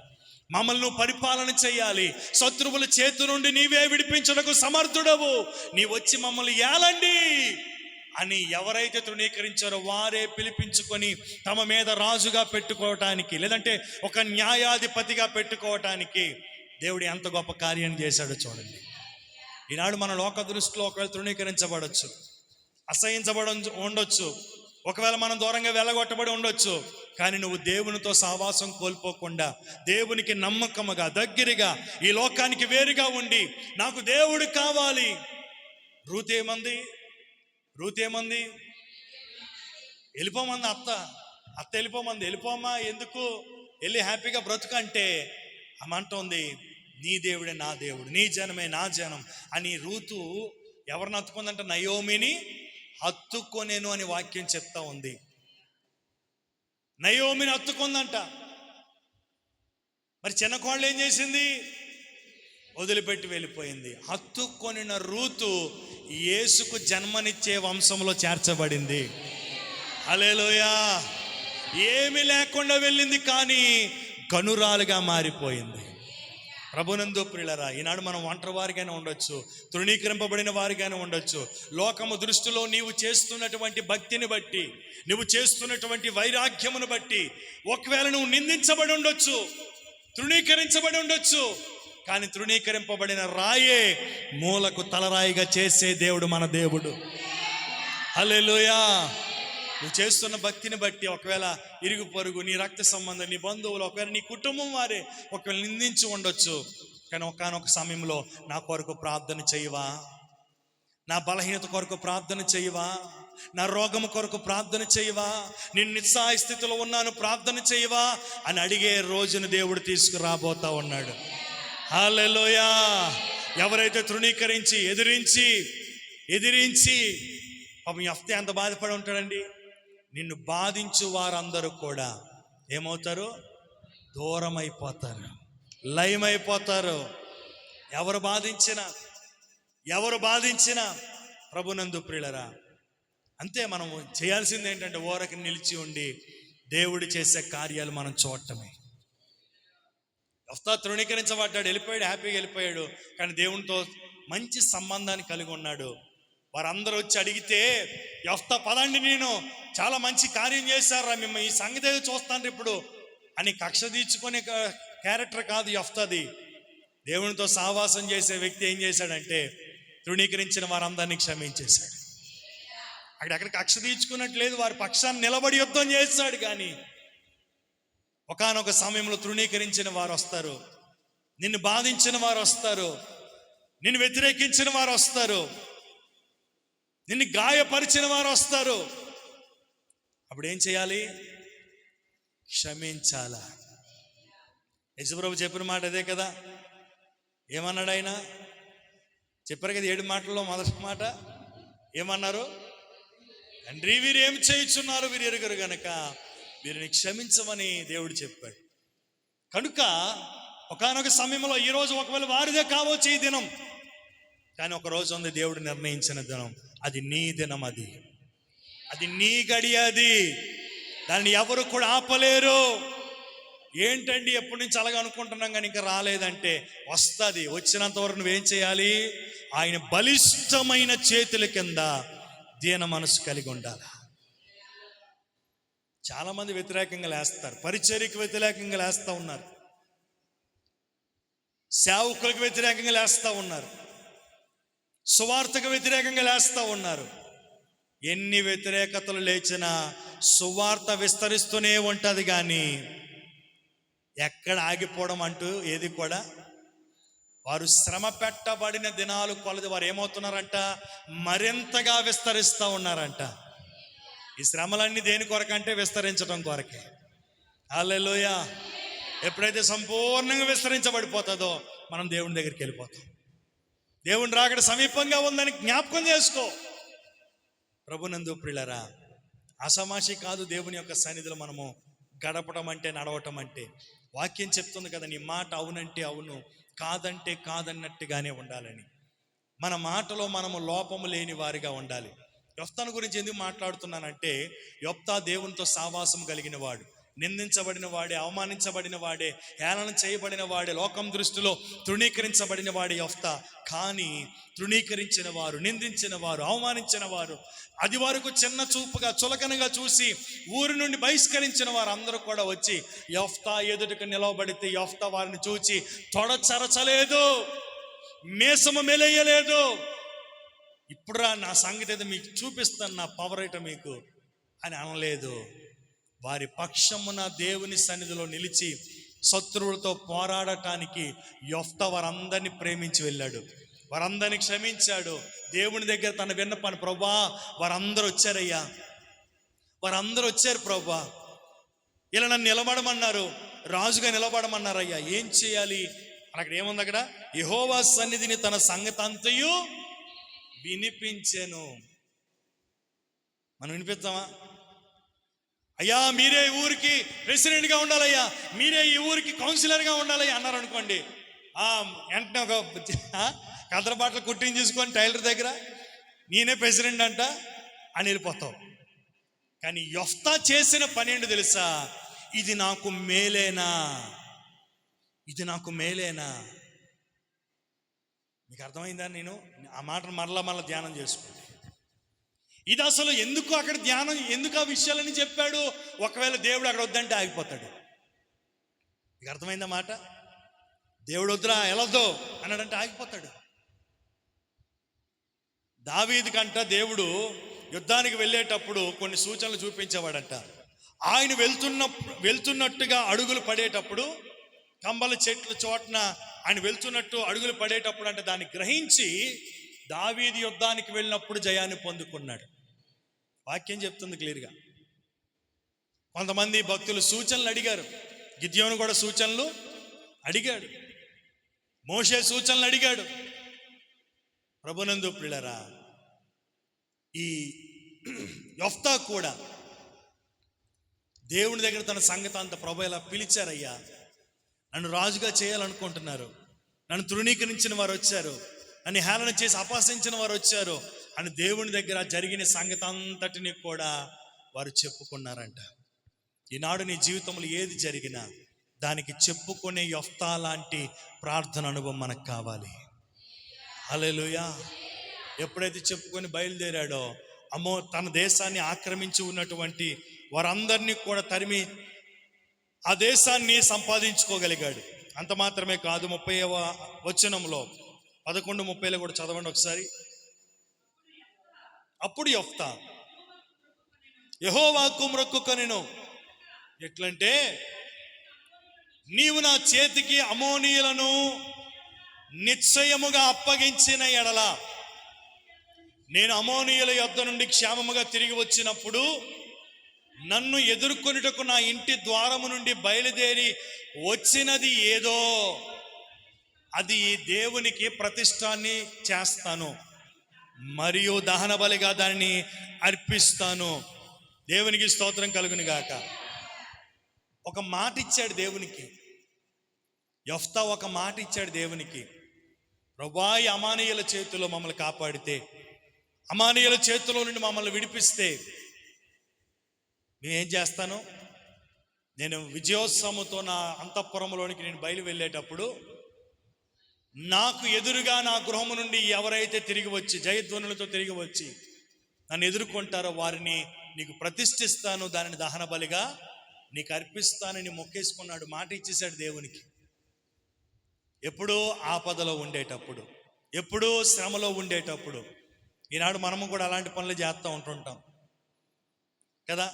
మమ్మల్ని నువ్వు పరిపాలన చేయాలి, శత్రువుల చేతి నుండి నీవే విడిపించడానికి సమర్థుడవు, నీ వచ్చి మమ్మల్ని ఏలండి అని ఎవరైతే తృణీకరించారో వారే పిలిపించుకొని తమ మీద రాజుగా పెట్టుకోవటానికి, లేదంటే ఒక న్యాయాధిపతిగా పెట్టుకోవటానికి దేవుడు ఎంత గొప్ప కార్యం చేశాడో చూడండి. ఈనాడు మన లోక దృష్టిలో ఒకవేళ తృణీకరించబడవచ్చు, అసహించబడ ఉండొచ్చు, ఒకవేళ మనం దూరంగా వెళ్ళగొట్టబడి ఉండొచ్చు, కానీ నువ్వు దేవునితో సహవాసం కోల్పోకుండా దేవునికి నమ్మకముగా దగ్గరగా ఈ లోకానికి వేరుగా ఉండి నాకు దేవుడు కావాలి. రూత్ ఏమంది? వెళ్ళిపోమంది అత్త వెళ్ళిపోమంది. వెళ్ళిపోమ్మా, ఎందుకు, వెళ్ళి హ్యాపీగా బ్రతుకంటే అమంటోంది నీ దేవుడే నా దేవుడు, నీ జనమే నా జనం అని. రూతు ఎవరిని హత్తుకుందంట? నయోమిని హత్తుకొనేను అని వాక్యం చెప్తా ఉంది. నయోమిని హత్తుకుందంట. మరి చిన్న కోళ్ళు ఏం చేసింది? వదిలిపెట్టి వెళ్ళిపోయింది. హత్తుకొనిన రూతు యేసుకు జన్మనిచ్చే వంశంలో చేర్చబడింది. హల్లెలూయా. ఏమీ లేకుండా వెళ్ళింది, కానీ గనురాలుగా మారిపోయింది. ప్రభునందు ప్రియులారా, ఈనాడు మనం ఒంటరి వారిగానే ఉండొచ్చు, తృణీకరింపబడిన వారిగానే ఉండొచ్చు. లోకము దృష్టిలో నీవు చేస్తున్నటువంటి భక్తిని బట్టి, నువ్వు చేస్తున్నటువంటి వైరాగ్యమును బట్టి ఒకవేళ నువ్వు నిందించబడి ఉండొచ్చు, తృణీకరించబడి ఉండొచ్చు, కానీ తృణీకరింపబడిన రాయే మూలకు తలరాయిగా చేసే దేవుడు మన దేవుడు. హల్లెలూయా. నువ్వు చేస్తున్న భక్తిని బట్టి ఒకవేళ ఇరుగు పొరుగు, నీ రక్త సంబంధం, నీ బంధువులు, ఒకవేళ నీ కుటుంబం వారే ఒకవేళ నిందించి ఉండొచ్చు, కానీ ఒకానొక సమయంలో నా కొరకు ప్రార్థన చేయవా, నా బలహీనత కొరకు ప్రార్థన చేయవా, నా రోగము కొరకు ప్రార్థన చేయవా, నేను నిస్సహాయ స్థితిలో ఉన్నాను ప్రార్థన చేయవా అని అడిగే రోజును దేవుడు తీసుకురాబోతా ఉన్నాడు. హల్లెలూయా. ఎవరైతే తృణీకరించి ఎదిరించి పాపం యెఫ్తా ఎంత బాధపడి ఉంటాడండి. నిన్ను బాధించు వారందరూ కూడా ఏమవుతారు? దూరం అయిపోతారు, లయమైపోతారు. ఎవరు బాధించినా ప్రభునందు ప్రియులరా, అంతే. మనం చేయాల్సింది ఏంటంటే ఓరకి నిలిచి ఉండి దేవుడు చేసే కార్యాలు మనం చూడటమే. యెఫ్తా తృణీకరించబడ్డాడు, వెళ్ళిపోయాడు, హ్యాపీగా వెళ్ళిపోయాడు, కానీ దేవునితో మంచి సంబంధాన్ని కలిగి ఉన్నాడు. వారందరూ వచ్చి అడిగితే యెఫ్తా పదండి, నేను చాలా మంచి కార్యం చేశారా, మేము ఈ సంగతి చూస్తాను ఇప్పుడు అని కక్ష తీర్చుకునే క్యారెక్టర్ కాదు యెఫ్తాది. దేవునితో సహవాసం చేసే వ్యక్తి ఏం చేశాడంటే తృణీకరించిన వారందరినీ క్షమించేశాడు. అక్కడెక్కడ కక్ష తీర్చుకున్నట్లేదు, వారి పక్షాన్ని నిలబడి యుద్ధం చేశాడు. కానీ ఒకానొక సమయంలో తృణీకరించిన వారు వస్తారు, నిన్ను బాధించిన వారు వస్తారు, నిన్ను వ్యతిరేకించిన వారు వస్తారు, నిన్ను గాయపరిచిన వారు వస్తారు. అప్పుడు ఏం చేయాలి? క్షమించాలా. యేసుప్రభు చెప్పిన మాట అదే కదా. ఏమన్నాడు ఆయన? చెప్పారు కదా 7 మాటల్లో మొదటి మాట, ఏమన్నారు? తండ్రి వీరు ఏం చేయుచున్నారు, వీరు ఎరుగరు గనక వీరిని క్షమించమని దేవుడు చెప్పాడు. కనుక ఒకానొక సమయంలో ఈరోజు ఒకవేళ వారిదే కావచ్చు ఈ దినం, కానీ ఒక రోజు ఉంది దేవుడు నిర్ణయించిన దినం. అది నీ దినం, అది నీ గడియ, దాన్ని ఎవరు కూడా ఆపలేరు. ఏంటండి ఎప్పటి నుంచి అలాగ అనుకుంటున్నాం కానీ ఇంకా రాలేదంటే వస్తుంది. వచ్చినంత వరకు నువ్వేం చేయాలి? ఆయన బలిష్టమైన చేతుల కింద దీన మనసు కలిగి ఉండాలి. చాలా మంది వ్యతిరేకంగా లేస్తారు, పరిచర్యకు వ్యతిరేకంగా లేస్తూ ఉన్నారు, సేవకులకు వ్యతిరేకంగా లేస్తూ ఉన్నారు, సువార్తకు వ్యతిరేకంగా లేస్తూ ఉన్నారు. ఎన్ని వ్యతిరేకతలు లేచినా సువార్త విస్తరిస్తూనే ఉంటుంది, కానీ ఎక్కడ ఆగిపోవడం అంటూ ఏది కూడా. వారు శ్రమ పెట్టబడిన దినాలు కొలది వారు ఏమవుతున్నారంట? మరింతగా విస్తరిస్తూ ఉన్నారంట. ఈ శ్రమలన్నీ దేని కొరకంటే విస్తరించడం కొరకే. హల్లెలూయా. ఎప్పుడైతే సంపూర్ణంగా విస్తరించబడిపోతుందో మనం దేవుని దగ్గరికి వెళ్ళిపోతాం. దేవుని రాకడ సమీపంగా ఉందని జ్ఞాపకం చేసుకో. ప్రభునందు ప్రియులారా, ఆషామాషి కాదు దేవుని యొక్క సన్నిధిలో మనము గడపడం అంటే, నడవటం అంటే. వాక్యం చెప్తుంది కదా, నీ మాట అవునంటే అవును, కాదంటే కాదన్నట్టుగానే ఉండాలని. మన మాటలో మనము లోపము లేని వారిగా ఉండాలి. యొఫ్తాను గురించి ఎందుకు మాట్లాడుతున్నానంటే, యొఫ్తా దేవునితో సావాసం కలిగిన వాడు, నిందించబడిన వాడే, అవమానించబడిన వాడే, హేళన చేయబడిన వాడే, లోకం దృష్టిలో తృణీకరించబడిన వాడే యొఫ్తా. కానీ తృణీకరించిన వారు, నిందించిన వారు, అవమానించిన వారు, అది వరకు చిన్న చూపుగా చులకనగా చూసి ఊరి నుండి బహిష్కరించిన వారు అందరూ కూడా వచ్చి యొఫ్తా ఎదుటకు నిలవబడితే యొఫ్తా వారిని చూచి తొడచరచలేదు, మీసము మెలేయలేదు. ఇప్పుడు నా సంగతి ఏదో మీకు చూపిస్తాను, నా పవర్ ఏటో మీకు అని అనలేదు. వారి పక్షమున దేవుని సన్నిధిలో నిలిచి శత్రువులతో పోరాడటానికి యొఫ్తా వారందరినీ ప్రేమించి వెళ్ళాడు, వారందరినీ క్షమించాడు. దేవుని దగ్గర తన విన్నపాన్ని, ప్రభువా వారందరూ వచ్చారయ్యా, వారందరూ వచ్చారు ప్రభువా, ఇలా నన్ను నిలబడమన్నారు, రాజుగా నిలబడమన్నారయ్యా, ఏం చేయాలి? అక్కడ ఏముంది? అక్కడ యెహోవా సన్నిధిని తన సంగతి అంతయు వినిపించెను. మనం వినిపిస్తామా? అయ్యా మీరే ఈ ఊరికి ప్రెసిడెంట్గా ఉండాలయ్యా, మీరే ఈ ఊరికి కౌన్సిలర్గా ఉండాలయ్యా అన్నారు అనుకోండి, వెంటనే ఒక కదర బాటలు కుట్టింగ్ చేసుకొని టైలర్ దగ్గర నేనే ప్రెసిడెంట్ అంట అని వెళ్ళిపోతావు. కానీ యొఫ్తా చేసిన పని ఏంటో తెలుసా? ఇది నాకు మేలేనా, ఇది నాకు మేలేనా. మీకు అర్థమైందా? నేను ఆ మాటను మరలా ధ్యానం చేసుకోండి. ఇది అసలు ఎందుకు అక్కడ ధ్యానం, ఎందుకు ఆ విషయాలని చెప్పాడు? ఒకవేళ దేవుడు అక్కడ వద్దంటే ఆగిపోతాడు. మీకు అర్థమైందా మాట? దేవుడు వద్దురా వెళ్ళొద్దు అన్నాడంటే ఆగిపోతాడు. దావీదు కంట దేవుడు యుద్ధానికి వెళ్ళేటప్పుడు కొన్ని సూచనలు చూపించేవాడంట. ఆయన వెళ్తున్నట్టుగా అడుగులు పడేటప్పుడు, కంబల చెట్ల చోటన ఆయన వెళ్తున్నట్టు అడుగులు పడేటప్పుడు అంటే దాన్ని గ్రహించి దావీదు యుద్ధానికి వెళ్ళినప్పుడు జయాన్ని పొందుకున్నాడు. వాక్యం చెప్తుంది క్లియర్గా. కొంతమంది భక్తులు సూచనలు అడిగారు, గిద్యోను కూడా సూచనలు అడిగాడు, మోషే సూచనలు అడిగాడు. ప్రభునందు ప్రియులారా, ఈ యొఫ్తా కూడా దేవుని దగ్గర తన సంగతి అంత, ప్రభు ఇలా పిలిచారయ్యా, నన్ను రాజుగా చేయాలనుకుంటున్నారు, నన్ను తృణీకరించిన వారు వచ్చారు, నన్ను హేళన చేసి అపహసించిన వారు వచ్చారు అని దేవుని దగ్గర జరిగిన సంగతి అంతటిని కూడా వారు చెప్పుకున్నారంట. ఈనాడు నీ జీవితంలో ఏది జరిగినా దానికి చెప్పుకునే యొఫ్తా లాంటి ప్రార్థన అనుభవం మనకు కావాలి. హల్లెలూయా. ఎప్పుడైతే చెప్పుకొని బయలుదేరాడో, అమ్మో తన దేశాన్ని ఆక్రమించి ఉన్నటువంటి వారందరినీ కూడా తరిమి ఆ దేశాన్ని సంపాదించుకోగలిగాడు. అంత మాత్రమే కాదు, 30వ వచనంలో 11:30 కూడా చదవండి ఒకసారి. అప్పుడు యొఫ్తా యెహోవాకు మొక్కుకొనెను. ఎట్లంటే, నీవు నా చేతికి అమోనీయులను నిశ్చయముగా అప్పగించిన ఎడల, నేను అమోనీయుల యొద్ద నుండి క్షేమముగా తిరిగి వచ్చినప్పుడు నన్ను ఎదుర్కొనుటకు నా ఇంటి ద్వారము నుండి బయలుదేరి వచ్చినది ఏదో అది దేవునికి ప్రతిష్టాన్ని చేస్తాను. మరియు దహన బలిగా దానిని అర్పిస్తాను. దేవునికి స్తోత్రం కలుగును గాక. ఒక మాట ఇచ్చాడు దేవునికి. యెఫ్తా ఒక మాట ఇచ్చాడు దేవునికి, ప్రభువా ఈ అమానీయుల చేతిలో మమ్మల్ని కాపాడితే, అమానీయుల చేతిలో నుండి మమ్మల్ని విడిపిస్తే నేనేం చేస్తాను? నేను విజయోత్సవంతో నా అంతఃపురంలోనికి నేను బయలు వెళ్ళేటప్పుడు నాకు ఎదురుగా నా గృహము నుండి ఎవరైతే తిరిగి వచ్చి జయధ్వనులతో తిరిగి వచ్చి నన్ను ఎదుర్కొంటారో వారిని నీకు ప్రతిష్ఠిస్తాను, దానిని దహన బలిగా నీకు అర్పిస్తానని మొక్కేసుకున్నాడు. మాట ఇచ్చేశాడు దేవునికి. ఎప్పుడూ ఆపదలో ఉండేటప్పుడు, ఎప్పుడూ శ్రమలో ఉండేటప్పుడు. ఈనాడు మనము కూడా అలాంటి పనులు చేస్తూ ఉంటుంటాం కదా.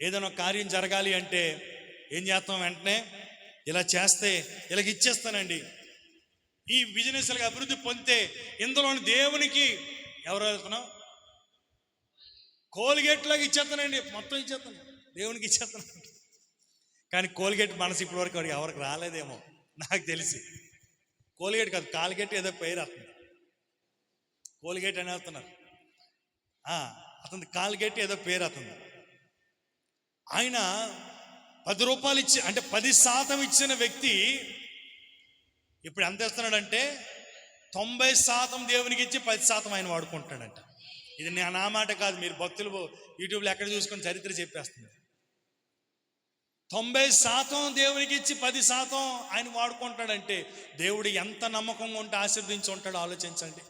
ఏదైనా కార్యం జరగాలి అంటే ఏం చేస్తాం? వెంటనే ఇలా చేస్తే ఇలాగ ఇచ్చేస్తానండి, ఈ బిజినెస్లకు అభివృద్ధి పొందితే ఇందులోని దేవునికి ఎవరు వెళ్తున్నాం? కోల్గేట్లాగా ఇచ్చేస్తానండి, మొత్తం ఇచ్చేస్తాను, దేవునికి ఇచ్చేస్తాను. కానీ కోల్గేట్ మనసు ఇప్పటివరకు వాడికి ఎవరికి రాలేదేమో నాకు తెలిసి. కోల్గేట్ కాదు, కాల్గేట్ ఏదో పేరు వస్తుంది, కోల్గేట్ అని వస్తున్నారు. అతని కాల్గేట్ ఏదో పేరు అవుతుంది. ఆయన 10 రూపాయలు ఇచ్చి, అంటే 10% ఇచ్చిన వ్యక్తి ఇప్పుడు ఎంత ఇస్తున్నాడంటే 90% దేవునికి ఇచ్చి 10% ఆయన వాడుకుంటాడంట. ఇది నా మాట కాదు, మీరు భక్తులు యూట్యూబ్లో ఎక్కడ చూసుకొని చరిత్ర చెప్పేస్తున్నారు. 90% దేవునికి ఇచ్చి 10% ఆయన వాడుకుంటాడంటే దేవుడు ఎంత నమ్మకంగా ఉంటే ఆశీర్వదించి ఉంటాడో ఆలోచించండి.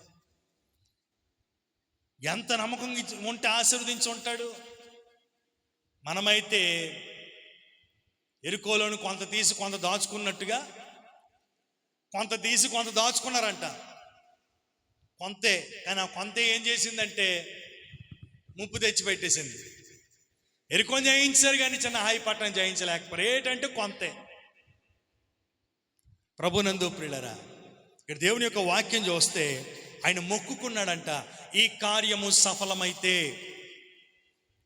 ఎంత నమ్మకం ఉంటే ఆశీర్వదించి ఉంటాడు. మనమైతే ఎరుకోలోని కొంత తీసి కొంత దాచుకున్నట్టుగా, కొంత తీసి కొంత దాచుకున్నారంట, కొంతే. కానీ ఆ కొంత ఏం చేసిందంటే ముప్పు తెచ్చి పెట్టేసింది. ఎరుకొని జయించారు కానీ చిన్న హాయి పట్టణం జయించలేకపోయారు. ఏంటంటే కొంతే. ప్రభునందు ప్రియులరా, ఇక్కడ దేవుని యొక్క వాక్యం చూస్తే ఆయన మొక్కుకున్నాడంట, ఈ కార్యము సఫలమైతే,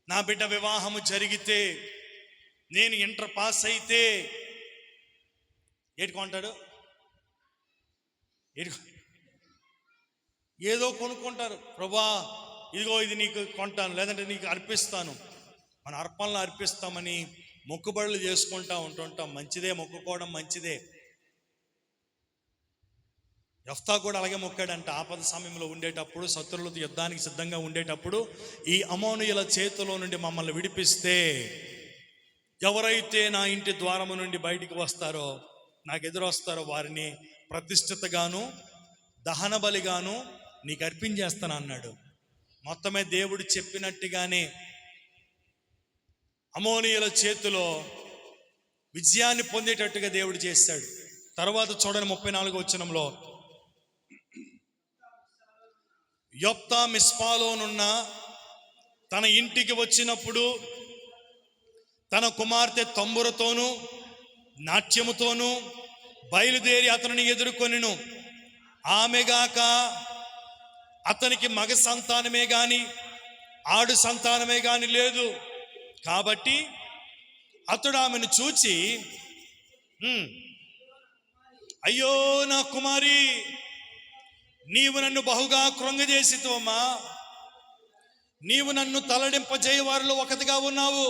నా బిడ్డ వివాహము జరిగితే, నేను ఇంటర్ పాస్ అయితే, ఏటి కొంటాడు? ఏదో కొనుక్కుంటారు. ప్రభువా ఇదిగో ఇది నీకు కొంటాను, లేదంటే నీకు అర్పిస్తాను. మన అర్పణలు అర్పిస్తామని మొక్కుబడులు చేసుకుంటా ఉంటుంటాం. మంచిదే, మొక్కుకోవడం మంచిదే. యెఫ్తా కూడా అలాగే మొక్కాడంట. ఆపద సమయంలో ఉండేటప్పుడు, శత్రువులతో యుద్ధానికి సిద్ధంగా ఉండేటప్పుడు, ఈ అమోనీయుల చేతిలో నుండి మమ్మల్ని విడిపిస్తే, ఎవరైతే నా ఇంటి ద్వారము నుండి బయటికి వస్తారో, నాకు ఎదురొస్తారో వారిని ప్రతిష్ఠితగాను దహన బలిగాను నీకు అర్పించేస్తాను అన్నాడు. మొత్తమే దేవుడు చెప్పినట్టుగానే అమోనీయుల చేతిలో విజయాన్ని పొందేటట్టుగా దేవుడు చేశాడు. తర్వాత చూడండి 34వ వచనంలో, యెఫ్తా మిస్పాలోనున్న తన ఇంటికి వచ్చినప్పుడు తన కుమార్తె తంబురతోనూ నాట్యముతోనూ బయలుదేరి అతనిని ఎదుర్కొనెను. ఆమెగాక అతనికి మగ సంతానమే గాని ఆడు సంతానమే గాని లేదు. కాబట్టి అతడు ఆమెను చూచి, అయ్యో నా కుమారి, నీవు నన్ను బహుగా కృంగజేసితోమా, నీవు నన్ను తలడింపజేయవారిలో ఒకటిగా ఉన్నావు.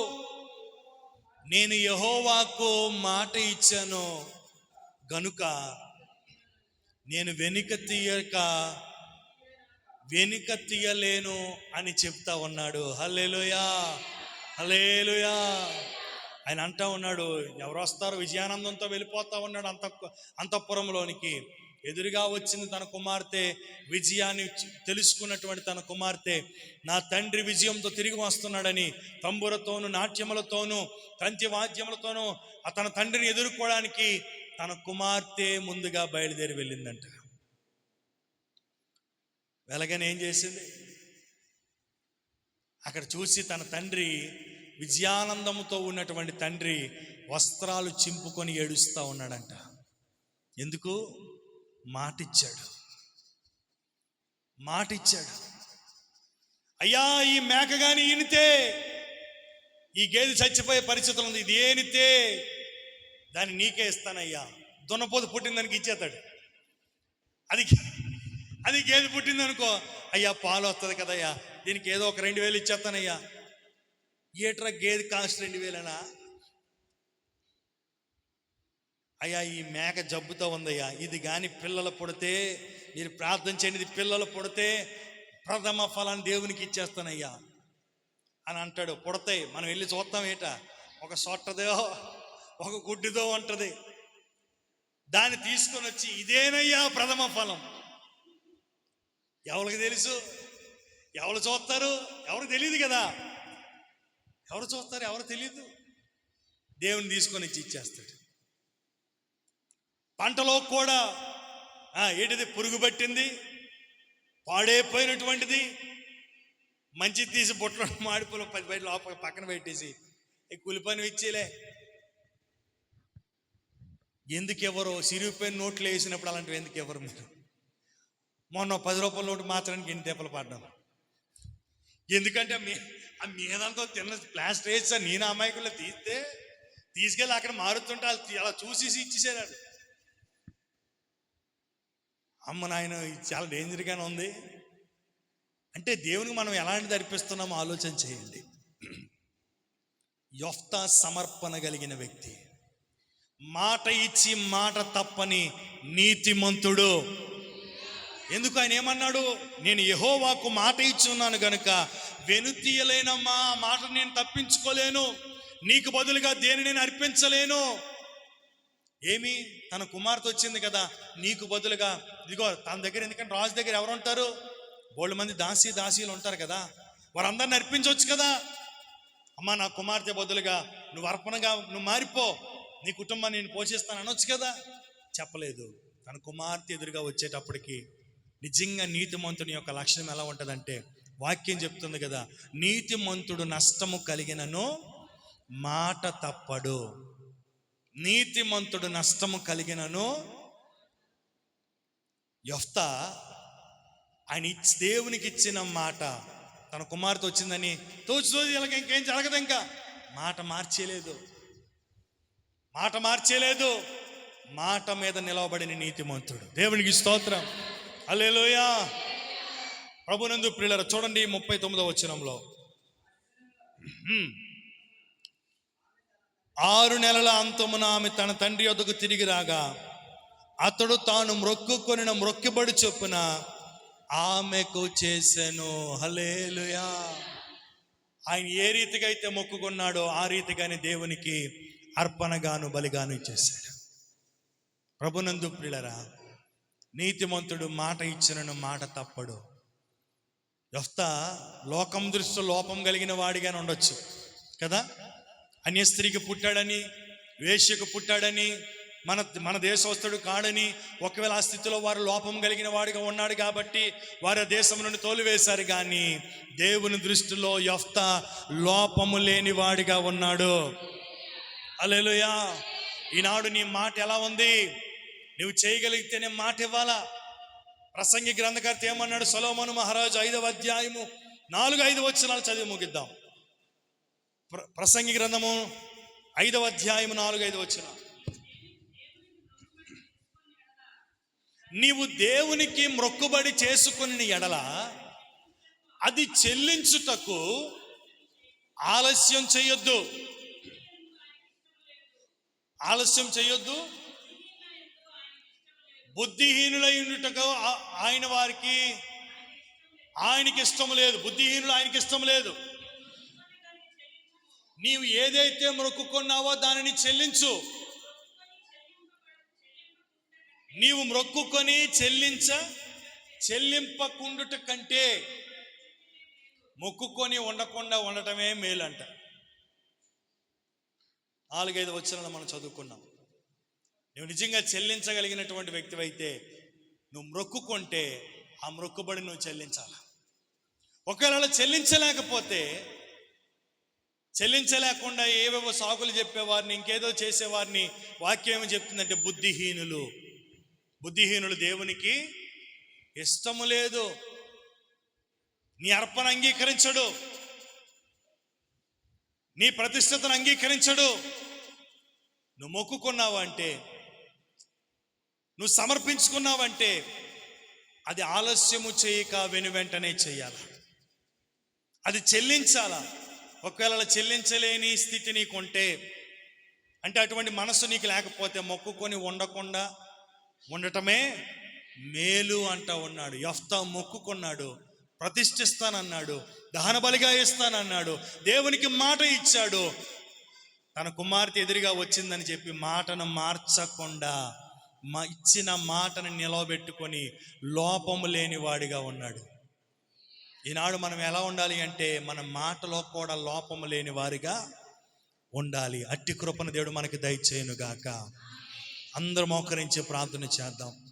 నేను యెహోవాకు మాట ఇచ్చాను గనుక నేను వెనుక తీయలేను అని చెప్తా ఉన్నాడు. హల్లెలూయా, హల్లెలూయా. ఆయన అంటా ఉన్నాడు, ఎవరు వస్తారో విజయానందంతో వెళ్ళిపోతా ఉన్నాడు అంతఃపురంలోనికి. ఎదురుగా వచ్చింది తన కుమార్తె, విజయాన్ని తెలుసుకున్నటువంటి తన కుమార్తె. నా తండ్రి విజయంతో తిరిగి వస్తున్నాడని తంబురతోనూ నాట్యములతోనూ తంతి వాద్యములతోనూ తన తండ్రిని ఎదుర్కోవడానికి తన కుమార్తె ముందుగా బయలుదేరి వెళ్ళిందంట. వెలగని ఏం చేసింది? అక్కడ చూసి తన తండ్రి, విజయానందంతో ఉన్నటువంటి తండ్రి వస్త్రాలు చింపుకొని ఏడుస్తూ ఉన్నాడంట. ఎందుకు? మాటిచ్చాడు. అయ్యా ఈ మేక గాని ఈనితే, ఈ గేదె చచ్చిపోయే పరిస్థితులు ఉంది, ఇది ఏనితే దాన్ని నీకే ఇస్తానయ్యా. దున్నపోతు పుట్టిన దానికి ఇచ్చేస్తాడు. అది గేదె పుట్టింది అనుకో, అయ్యా పాలు వస్తుంది కదయ్యా, దీనికి ఏదో ఒక 2000 ఇచ్చేస్తానయ్యా. ఏట్రా గేదె కాస్ట్ 2000? అయ్యా ఈ మేక జబ్బుతో ఉందయ్యా, ఇది కానీ పిల్లలు పుడితే మీరు ప్రార్థన చేయండి, ఇది పిల్లలు పుడితే ప్రథమ ఫలాన్ని దేవునికి ఇచ్చేస్తానయ్యా అని అంటాడు. పుడతాయి, మనం వెళ్ళి చూస్తాం, ఏట ఒక సొట్టదో ఒక గుడ్డిదో ఉంటుంది. దాన్ని తీసుకొని వచ్చి ఇదేనయ్యా ప్రథమ ఫలం. ఎవరికి తెలుసు? ఎవరు చూస్తారు? ఎవరికి తెలియదు కదా. ఎవరు చూస్తారు? ఎవరు తెలియదు. దేవుని తీసుకొని వచ్చి ఇచ్చేస్తాడు. పంటలో కూడా ఏంటిది? పురుగు పట్టింది, పాడైపోయినటువంటిది, మంచి తీసి బొట్లో మాడిపోలో 10 బయట లోపల పక్కన పెట్టేసి కూలి పని ఇచ్చేలే. ఎందుకు ఎవరు సిరిగిపోయిన నోట్లు వేసినప్పుడు అలాంటివి ఎందుకు ఎవరు? మీరు మొన్న 10 రూపాయల నోటు మాత్రానికి ఎన్ని దెబ్బలు పడ్డాం. ఎందుకంటే ఆ మీదంతా తిన్న ప్లాస్టర్ వేసి సార్ నేను అమాయకుల్లో తీసుకెళ్ళి అక్కడ మారుతుంటే వాళ్ళు అలా చూసేసి ఇచ్చేసారు. అమ్మ నాయన ఇది చాలా డేంజర్గానే ఉంది. అంటే దేవునికి మనం ఎలాంటిది అర్పిస్తున్నామో ఆలోచన చేయండి. యొఫ్తా సమర్పణ కలిగిన వ్యక్తి, మాట ఇచ్చి మాట తప్పని నీతిమంతుడు. ఎందుకు? ఆయన ఏమన్నాడు? నేను యెహోవాకు మాట ఇచ్చి ఉన్నాను గనుక వెనుతీయలేనమ్మా, ఆ మాట నేను తప్పించుకోలేను, నీకు బదులుగా దేని నేను అర్పించలేను. ఏమి? తన కుమార్తె వచ్చింది కదా, నీకు బదులుగా ఇదిగో తన దగ్గర. ఎందుకంటే రాజు దగ్గర ఎవరు ఉంటారు? బోళ్ళు మంది దాసీలు ఉంటారు కదా, వారందరిని అర్పించవచ్చు కదా. అమ్మా నా కుమార్తె బదులుగా నువ్వు అర్పణగా నువ్వు మారిపో, నీ కుటుంబాన్ని నేను పోషిస్తాను అనొచ్చు కదా. చెప్పలేదు. తన కుమార్తె ఎదురుగా వచ్చేటప్పటికి నిజంగా నీతిమంతుని యొక్క లక్షణం ఎలా ఉంటుందంటే, వాక్యం చెప్తుంది కదా, నీతిమంతుడు నష్టము కలిగినను మాట తప్పడు. నీతిమంతుడు నష్టము కలిగినను. యొఫ్తా ఆయన దేవునికి ఇచ్చిన మాట, తన కుమార్తె వచ్చిందని తోచు ఇలాగ ఇంకేం జరగదు, ఇంకా మాట మార్చేలేదు. మాట మీద నిలవబడిన నీతిమంతుడు. దేవునికి స్తోత్రం, హల్లెలూయా. ప్రభునందు ప్రియులారా, చూడండి 39వ వచనంలో, 6 నెలల అంతమున ఆమె తన తండ్రి వద్దకు తిరిగి రాగా అతడు తాను మ్రొక్కుకొనిన మ్రొక్కుబడి చొప్పున ఆమెకు చేసెను. హల్లెలూయా. ఆయన ఏ రీతిగా అయితే మొక్కుకున్నాడో ఆ రీతిగానే దేవునికి అర్పణగాను బలిగాను ఇచ్చేశాడు. ప్రభునందు ప్రియులారా, నీతిమంతుడు మాట ఇచ్చినను మాట తప్పడు. యొఫ్తా లోకం దృష్టిలో లోపం కలిగిన వాడిగానే ఉండొచ్చు కదా. అన్య స్త్రీకి పుట్టాడని, వేశ్యకు పుట్టాడని, మన దేశవస్తుడు కాడని, ఒకవేళ ఆ స్థితిలో వారు లోపం కలిగిన వాడిగా ఉన్నాడు కాబట్టి వారి దేశం నుండి తోలివేశారు. కానీ దేవుని దృష్టిలో యొఫ్తా లోపము లేని వాడిగా ఉన్నాడు. హల్లెలూయా. ఈనాడు నీ మాట ఎలా ఉంది? నువ్వు చేయగలిగితేనే మాట ఇవ్వాలా. ప్రసంగి గ్రంథకర్త ఏమన్నాడు? సొలొమోను మహారాజు 5వ అధ్యాయము 4-5 వచనాలు చదివి ముగిద్దాం. ప్రసంగి గ్రంథము 5వ అధ్యాయము 4-5 వచనాలు. నీవు దేవునికి మ్రొక్కుబడి చేసుకుని ఎడల అది చెల్లించుటకు ఆలస్యం చేయొద్దు. బుద్ధిహీనులై ఉండుటకు ఆయనకి ఇష్టం లేదు. బుద్ధిహీనులు ఆయనకి ఇష్టం లేదు. నీవు ఏదైతే మొక్కుకున్నావో దానిని చెల్లించు. నీవు మొక్కుకొని చెల్లింపకుండుట కంటే మొక్కుకొని ఉండకుండా ఉండటమే మేలంట. 4-5 వచనాలు మనం చదువుకున్నాం. నువ్వు నిజంగా చెల్లించగలిగినటువంటి వ్యక్తివైతే నువ్వు మొక్కుకుంటే ఆ మొక్కుబడి నువ్వు చెల్లించాలి. ఒకవేళ చెల్లించలేకుండా ఏవేవో సాకులు చెప్పేవారిని, ఇంకేదో చేసేవారిని వాక్యం ఏమో చెప్తుందంటే బుద్ధిహీనులు దేవునికి ఇష్టము లేదు. నీ అర్పణ అంగీకరించడు, నీ ప్రతిష్టతను అంగీకరించడు. నువ్వు మొక్కుకున్నావంటే, నువ్వు సమర్పించుకున్నావంటే అది ఆలస్యము చేయక వెనువెంటనే చేయాలి. అది చెల్లించాలా. ఒకవేళ చెల్లించలేని స్థితి నీకుంటే, అంటే అటువంటి మనసు నీకు లేకపోతే మొక్కుకొని ఉండకుండా ఉండటమే మేలు అంటా ఉన్నాడు. యెఫ్తా మొక్కుకున్నాడు, ప్రతిష్ఠిస్తానన్నాడు, దహన బలిగా ఇస్తానన్నాడు, దేవునికి మాట ఇచ్చాడు. తన కుమార్తె ఎదురుగా వచ్చిందని చెప్పి మాటను మార్చకుండా ఇచ్చిన మాటను నిలవబెట్టుకొని లోపము లేని వాడిగా ఉన్నాడు. ఈనాడు మనం ఎలా ఉండాలి అంటే, మన మాటలో కూడా లోపము లేని వారిగా ఉండాలి. అట్టి కృపను దేవుడు మనకి దయచేయునుగాక. అందరం మోకరించి ప్రార్థన చేద్దాం.